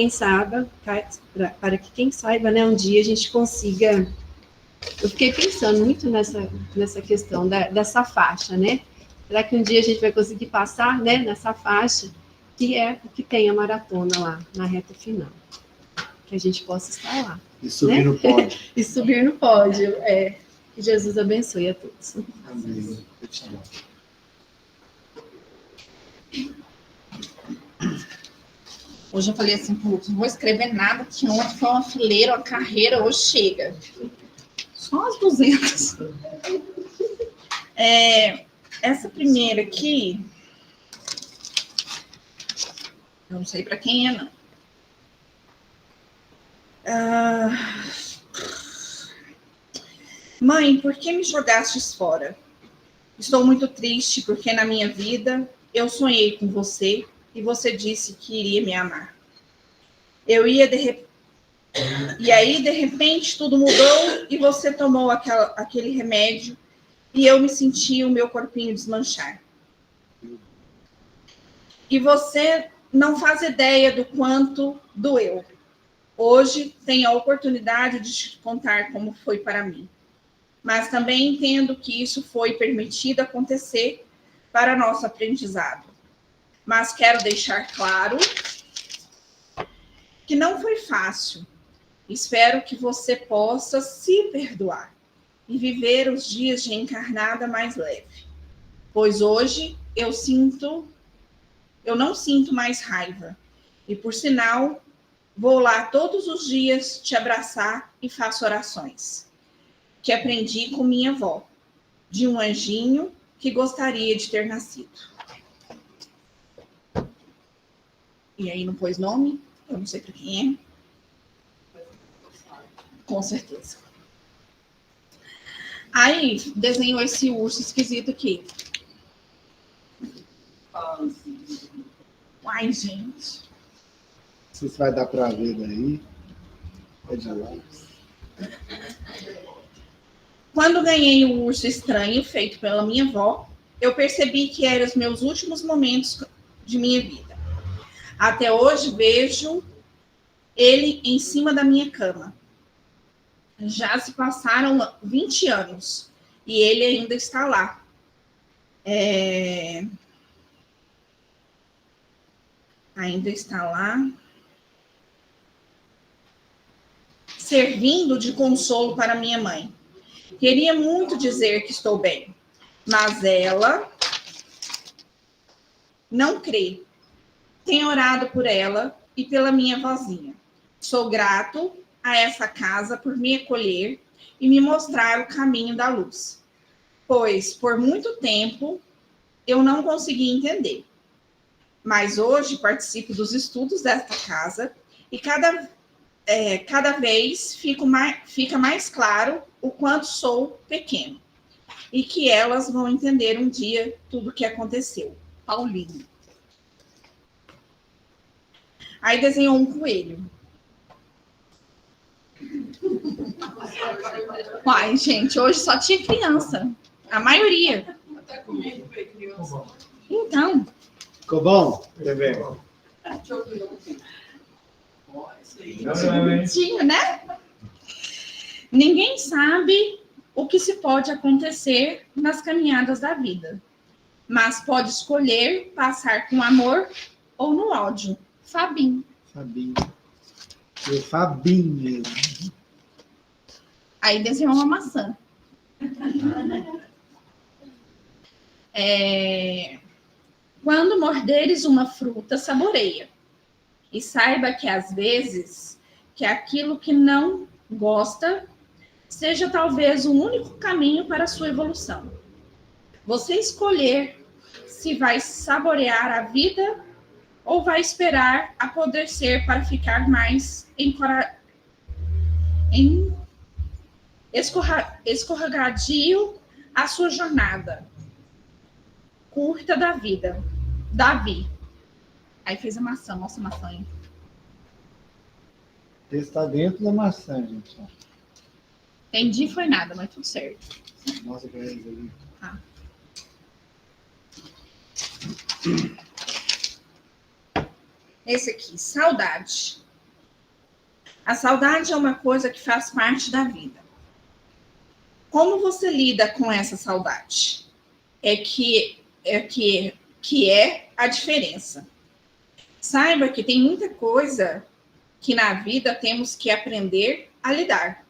quem saiba, né, um dia a gente consiga. Eu fiquei pensando muito nessa questão dessa faixa, né? Será que um dia a gente vai conseguir passar, né, nessa faixa, que é o que tem a maratona lá, na reta final? Que a gente possa estar lá. E subir, né, no pódio. E subir no pódio, é. Que Jesus abençoe a todos. Amém. Hoje eu falei assim, putz, não vou escrever nada, que ontem foi uma fileira, uma carreira, hoje chega. Só as 200. Essa primeira aqui, eu não sei para quem é, não. Mãe, por que me jogastes fora? Estou muito triste porque na minha vida eu sonhei com você e você disse que iria me amar. E aí, de repente, tudo mudou e você tomou aquele remédio e eu me senti o meu corpinho desmanchar. E você não faz ideia do quanto doeu. Hoje tenho a oportunidade de te contar como foi para mim. Mas também entendo que isso foi permitido acontecer para nosso aprendizado. Mas quero deixar claro que não foi fácil. Espero que você possa se perdoar e viver os dias de encarnada mais leve. Pois hoje eu não sinto mais raiva. E por sinal, vou lá todos os dias te abraçar e faço orações. Que aprendi com minha avó, de um anjinho que gostaria de ter nascido. E aí não pôs nome, eu não sei para quem é. Com certeza. Aí desenhou esse urso esquisito aqui. Ai, gente. Não sei se vai dar para ver daí. É de lá. Quando ganhei o urso estranho feito pela minha avó, eu percebi que eram os meus últimos momentos de minha vida. Até hoje vejo ele em cima da minha cama. Já se passaram 20 anos e ele ainda está lá. Ainda está lá. Servindo de consolo para minha mãe. Queria muito dizer que estou bem, mas ela não crê. Tenho orado por ela e pela minha vozinha. Sou grato a essa casa por me acolher e me mostrar o caminho da luz, pois por muito tempo eu não consegui entender. Mas hoje participo dos estudos desta casa e cada vez fica mais claro o quanto sou pequeno e que elas vão entender um dia tudo o que aconteceu. Paulinho. Aí desenhou um coelho. Uai, gente, hoje só tinha criança. A maioria. Então. Ficou bom? Bebê. Bonitinho, né? Ninguém sabe o que se pode acontecer nas caminhadas da vida, mas pode escolher passar com amor ou no ódio. Fabinho. Fabinho. É Fabinho mesmo. Aí desenhou uma maçã. Quando morderes uma fruta, saboreia. E saiba que às vezes que aquilo que não gosta seja talvez o único caminho para a sua evolução. Você escolher se vai saborear a vida ou vai esperar apodrecer para ficar mais escorregadio a sua jornada curta da vida. Davi. Aí fez a maçã. Mostra a maçã aí. Esse está dentro da maçã, gente. Entendi, foi nada, mas tudo certo. Mostra para eles ali. Tá. Esse aqui, saudade. A saudade é uma coisa que faz parte da vida. Como você lida com essa saudade? É a diferença. Saiba que tem muita coisa que na vida temos que aprender a lidar.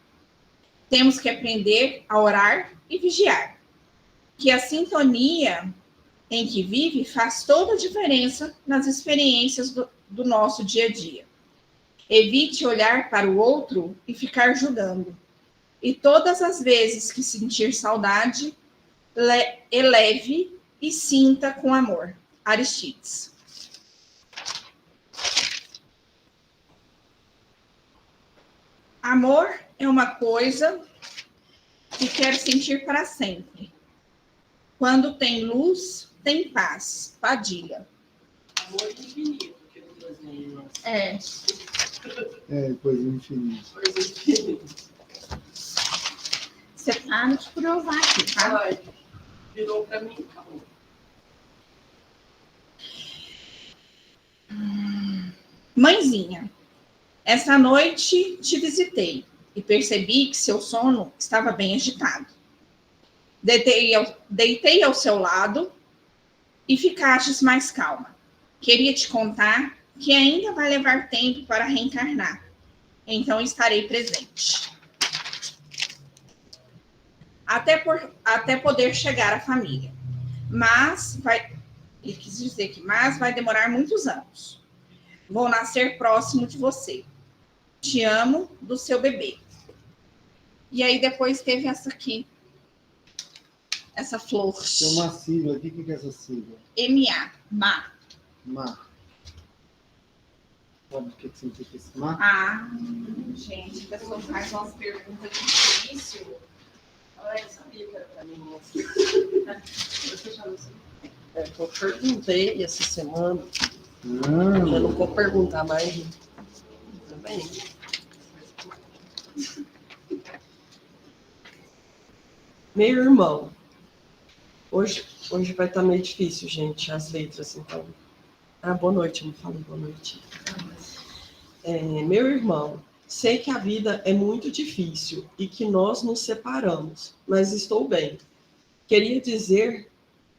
Temos que aprender a orar e vigiar. Que a sintonia em que vive faz toda a diferença nas experiências do nosso dia a dia. Evite olhar para o outro e ficar julgando. E todas as vezes que sentir saudade, eleve e sinta com amor. Aristides. Amor é uma coisa que quero sentir para sempre. Quando tem luz, tem paz. Padilha. Amor infinito, que eu desenho. Coisa infinita. Coisa infinita. Você para de provar aqui, tá? Ai, virou para mim, acabou. Mãezinha, essa noite te visitei e percebi que seu sono estava bem agitado. Deitei ao seu lado e ficastes mais calma. Queria te contar que ainda vai levar tempo para reencarnar. Então estarei presente. Até poder chegar à família. Ele quis dizer que vai demorar muitos anos. Vou nascer próximo de você. Te amo, do seu bebê. E aí depois teve essa aqui. Essa flor. Tem uma sigla aqui. O que é essa sigla? M-A. Ma. Ma. Sabe o que significa esse ma? Ah, gente, a pessoa faz umas perguntas difíceis. Ai, eu sabia que era para mim. Você já não sei. Eu perguntei essa semana. Eu não vou perguntar mais. Também. Meu irmão. Hoje vai estar meio difícil, gente, as letras, então. Boa noite, eu não falo boa noite. Meu irmão, sei que a vida é muito difícil e que nós nos separamos, mas estou bem. Queria dizer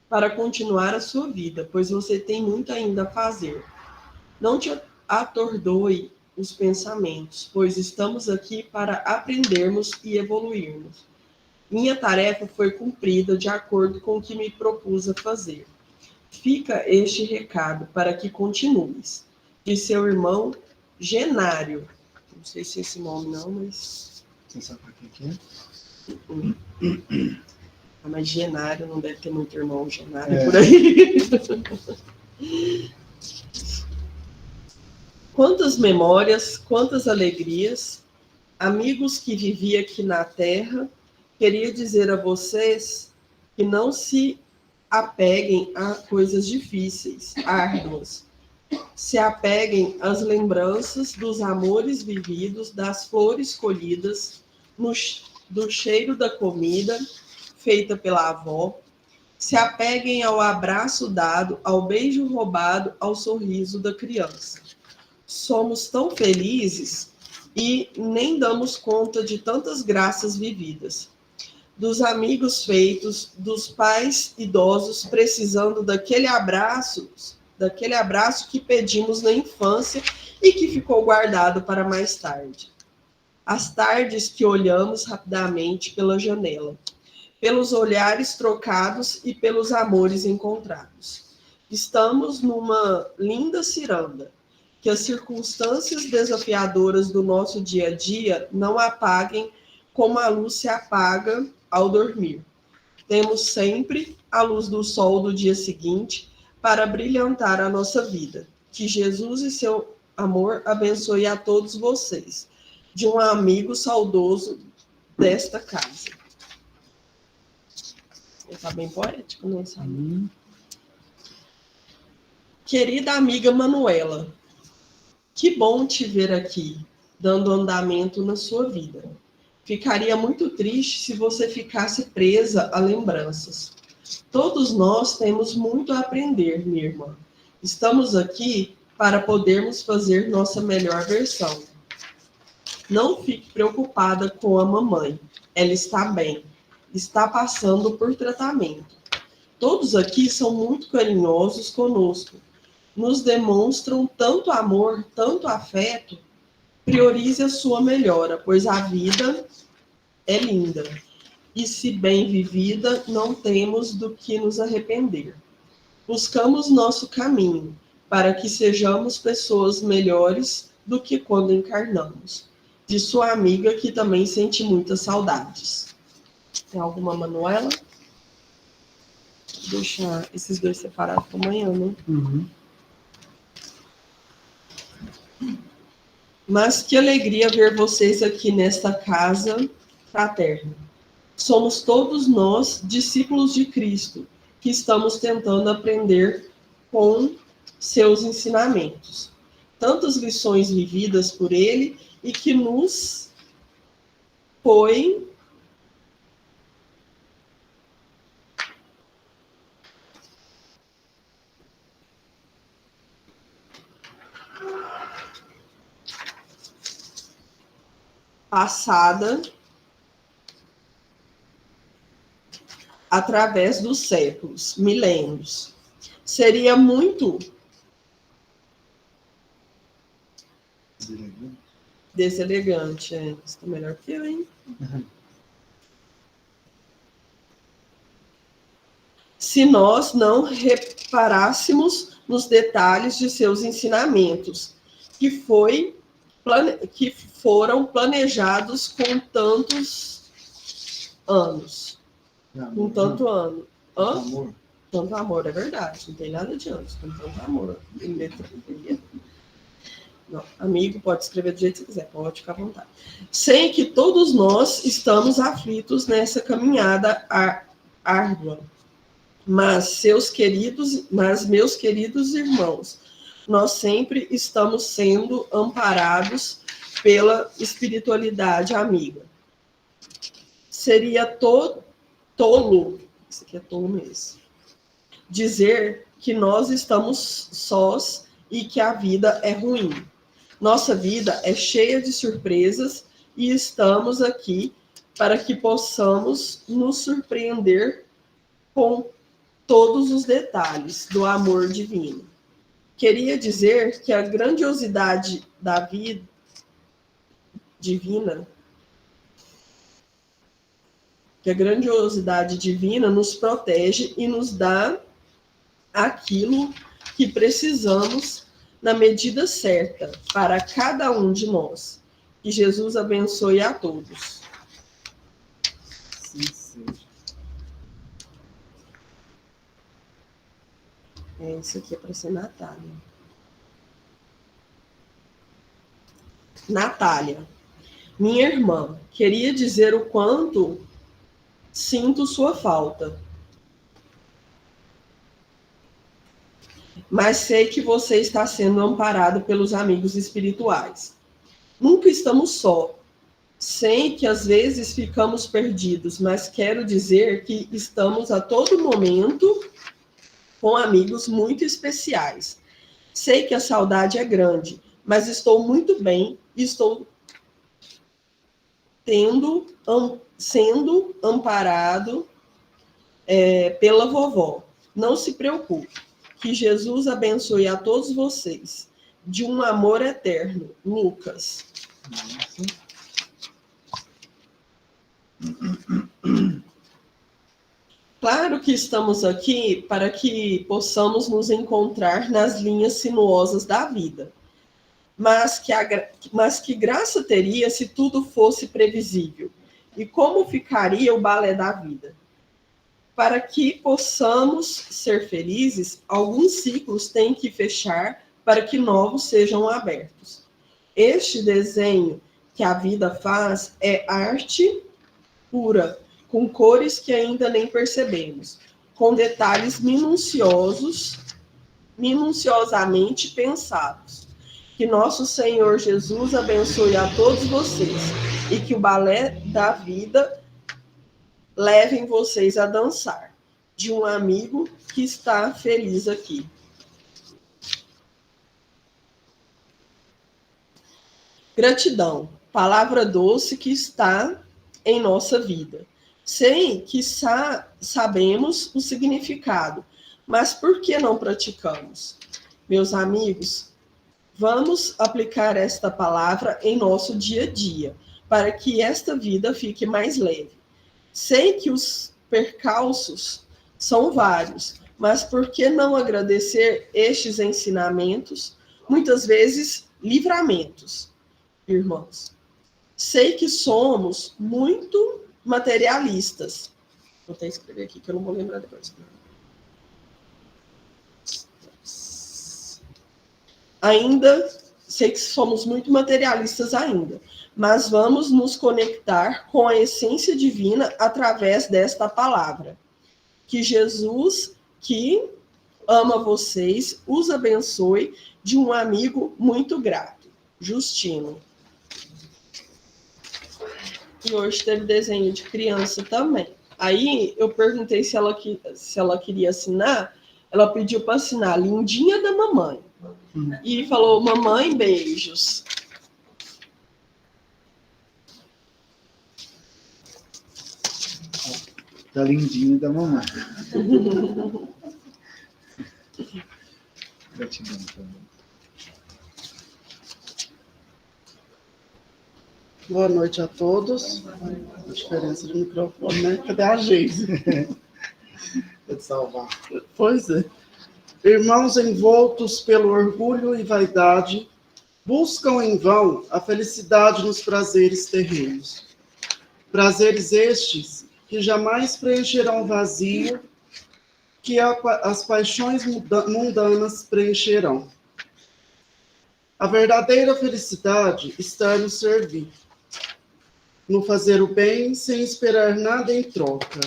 para continuar a sua vida, pois você tem muito ainda a fazer. Não te atordoe os pensamentos, pois estamos aqui para aprendermos e evoluirmos. Minha tarefa foi cumprida de acordo com o que me propus a fazer. Fica este recado para que continues. De seu irmão Genário. Não sei se é esse nome não, mas... Você sabe para que é? Mas Genário não deve ter muito irmão Genário por aí. Quantas memórias, quantas alegrias, amigos que vivi aqui na Terra. Queria dizer a vocês que não se apeguem a coisas difíceis, árduas. Se apeguem às lembranças dos amores vividos, das flores colhidas, do cheiro da comida feita pela avó. Se apeguem ao abraço dado, ao beijo roubado, ao sorriso da criança. Somos tão felizes e nem damos conta de tantas graças vividas. Dos amigos feitos, dos pais idosos precisando daquele abraço daquele abraço que pedimos na infância e que ficou guardado para mais tarde. As tardes que olhamos rapidamente pela janela, pelos olhares trocados e pelos amores encontrados. Estamos numa linda ciranda, que as circunstâncias desafiadoras do nosso dia a dia não apaguem como a luz se apaga ao dormir. Temos sempre a luz do sol do dia seguinte para brilhantar a nossa vida. Que Jesus e seu amor abençoe a todos vocês. De um amigo saudoso desta casa. Está bem poético, né? Querida amiga Manuela, que bom te ver aqui, dando andamento na sua vida. Ficaria muito triste se você ficasse presa a lembranças. Todos nós temos muito a aprender, minha irmã. Estamos aqui para podermos fazer nossa melhor versão. Não fique preocupada com a mamãe. Ela está bem. Está passando por tratamento. Todos aqui são muito carinhosos conosco. Nos demonstram tanto amor, tanto afeto. Priorize a sua melhora, pois a vida é linda. E se bem vivida, não temos do que nos arrepender. Buscamos nosso caminho, para que sejamos pessoas melhores do que quando encarnamos. De sua amiga, que também sente muitas saudades. Tem alguma Manuela? Vou deixar esses dois separados para amanhã, né? Mas que alegria ver vocês aqui nesta casa fraterna. Somos todos nós discípulos de Cristo, que estamos tentando aprender com seus ensinamentos. Tantas lições vividas por ele e que nos põem passada através dos séculos, milênios. Seria muito deselegante. Está melhor que eu, hein? Se nós não reparássemos nos detalhes de seus ensinamentos, que foram planejados com tantos anos. Com tanto ano. Amor. Tanto amor, é verdade. Não tem nada de anos. Com tanto amor. Em letra fria. Não, amigo, pode escrever do jeito que quiser. Pode ficar à vontade. Sei que todos nós estamos aflitos nessa caminhada árdua. Mas meus queridos irmãos, nós sempre estamos sendo amparados pela espiritualidade amiga. Seria tolo, isso aqui é tolo mesmo, dizer que nós estamos sós e que a vida é ruim. Nossa vida é cheia de surpresas e estamos aqui para que possamos nos surpreender com todos os detalhes do amor divino. Queria dizer que a grandiosidade da vida divina, nos protege e nos dá aquilo que precisamos na medida certa para cada um de nós. Que Jesus abençoe a todos. Sim, seja. Isso aqui é para ser Natália. Natália, minha irmã, queria dizer o quanto sinto sua falta. Mas sei que você está sendo amparado pelos amigos espirituais. Nunca estamos só. Sei que às vezes ficamos perdidos, mas quero dizer que estamos a todo momento com amigos muito especiais. Sei que a saudade é grande, mas estou muito bem e estou sendo amparado pela vovó. Não se preocupe, Que Jesus abençoe a todos vocês. De um amor eterno. Lucas. Claro que estamos aqui para que possamos nos encontrar nas linhas sinuosas da vida. Mas que graça teria se tudo fosse previsível? E como ficaria o balé da vida? Para que possamos ser felizes, alguns ciclos têm que fechar para que novos sejam abertos. Este desenho que a vida faz é arte pura, com cores que ainda nem percebemos, com detalhes minuciosamente pensados. Que nosso Senhor Jesus abençoe a todos vocês e que o balé da vida leve vocês a dançar. De um amigo que está feliz aqui. Gratidão, palavra doce que está em nossa vida. Sei que sabemos o significado, mas por que não praticamos? Meus amigos, vamos aplicar esta palavra em nosso dia a dia, para que esta vida fique mais leve. Sei que os percalços são vários, mas por que não agradecer estes ensinamentos, muitas vezes livramentos, irmãos? Sei que somos muito materialistas. Vou até escrever aqui, que eu não vou lembrar depois. Sei que somos muito materialistas ainda, mas vamos nos conectar com a essência divina através desta palavra. Que Jesus, que ama vocês, os abençoe, de um amigo muito grato. Justino. E hoje teve desenho de criança também. Aí eu perguntei se ela queria assinar. Ela pediu para assinar Lindinha da Mamãe. E falou, mamãe, beijos. Da Lindinha da Mamãe. Gratidão também. Boa noite a todos. A diferença de microfone, né? Cadê a Geise? Vou te salvar. Pois é. Irmãos envoltos pelo orgulho e vaidade, buscam em vão a felicidade nos prazeres terrenos. Prazeres estes que jamais preencherão o vazio que as paixões mundanas preencherão. A verdadeira felicidade está no servir, no fazer o bem sem esperar nada em troca,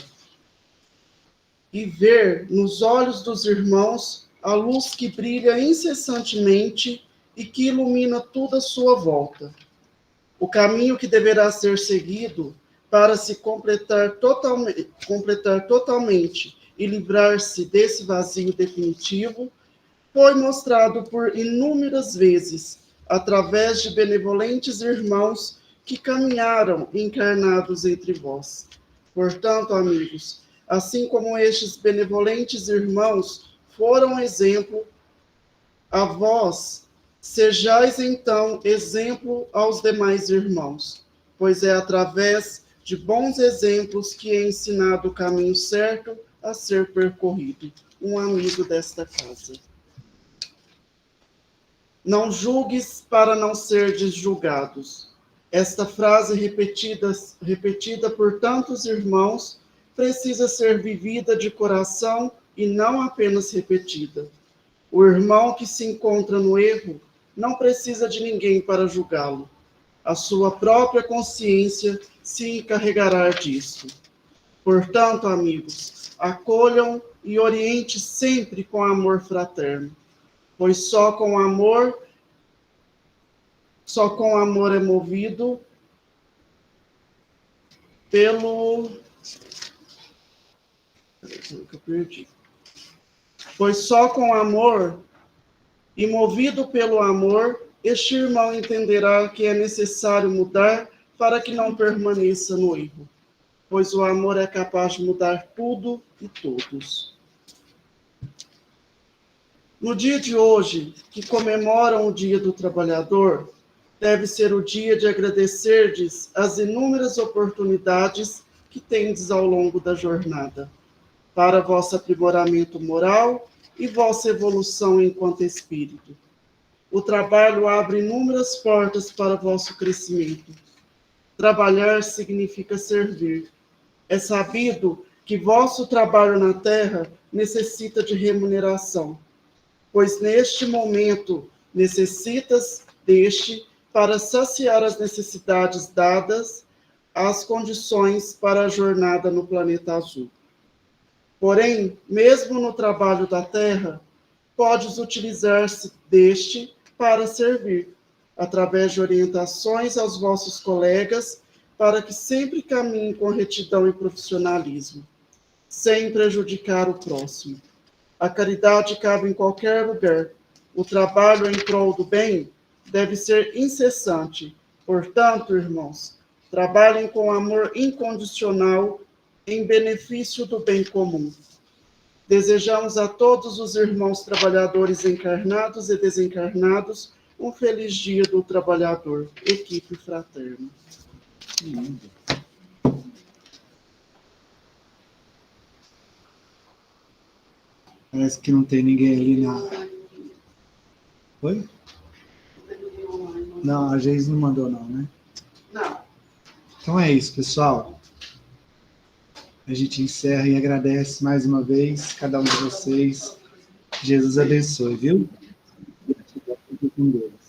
e ver nos olhos dos irmãos a luz que brilha incessantemente e que ilumina tudo à sua volta. O caminho que deverá ser seguido para se completar totalmente e livrar-se desse vazio definitivo foi mostrado por inúmeras vezes através de benevolentes irmãos que caminharam encarnados entre vós. Portanto, amigos, assim como estes benevolentes irmãos foram exemplo, a vós sejais então exemplo aos demais irmãos, pois é através de bons exemplos que é ensinado o caminho certo a ser percorrido. Um amigo desta casa. Não julgues para não seres julgados. Esta frase repetida por tantos irmãos precisa ser vivida de coração e não apenas repetida. O irmão que se encontra no erro não precisa de ninguém para julgá-lo. A sua própria consciência se encarregará disso. Portanto, amigos, acolham e oriente sempre com amor fraterno, pois só com amor é movido pelo... Pois só com amor e movido pelo amor, este irmão entenderá que é necessário mudar para que não permaneça no erro, pois o amor é capaz de mudar tudo e todos. No dia de hoje, que comemoram o Dia do Trabalhador, deve ser o dia de agradecerdes as inúmeras oportunidades que tendes ao longo da jornada, para vosso aprimoramento moral e vossa evolução enquanto espírito. O trabalho abre inúmeras portas para vosso crescimento. Trabalhar significa servir. É sabido que vosso trabalho na terra necessita de remuneração, pois neste momento necessitas deste para saciar as necessidades dadas às condições para a jornada no planeta azul. Porém, mesmo no trabalho da terra, podes utilizar-se deste para servir, através de orientações aos vossos colegas, para que sempre caminhem com retidão e profissionalismo, sem prejudicar o próximo. A caridade cabe em qualquer lugar. O trabalho em prol do bem deve ser incessante. Portanto, irmãos, trabalhem com amor incondicional em benefício do bem comum. Desejamos a todos os irmãos trabalhadores encarnados e desencarnados um feliz dia do trabalhador. Equipe fraterna. Parece que não tem ninguém ali na... Oi? Não, a Geise não mandou não, né? Não. Então é isso, pessoal. A gente encerra e agradece mais uma vez cada um de vocês. Jesus abençoe, viu? Fique com Deus.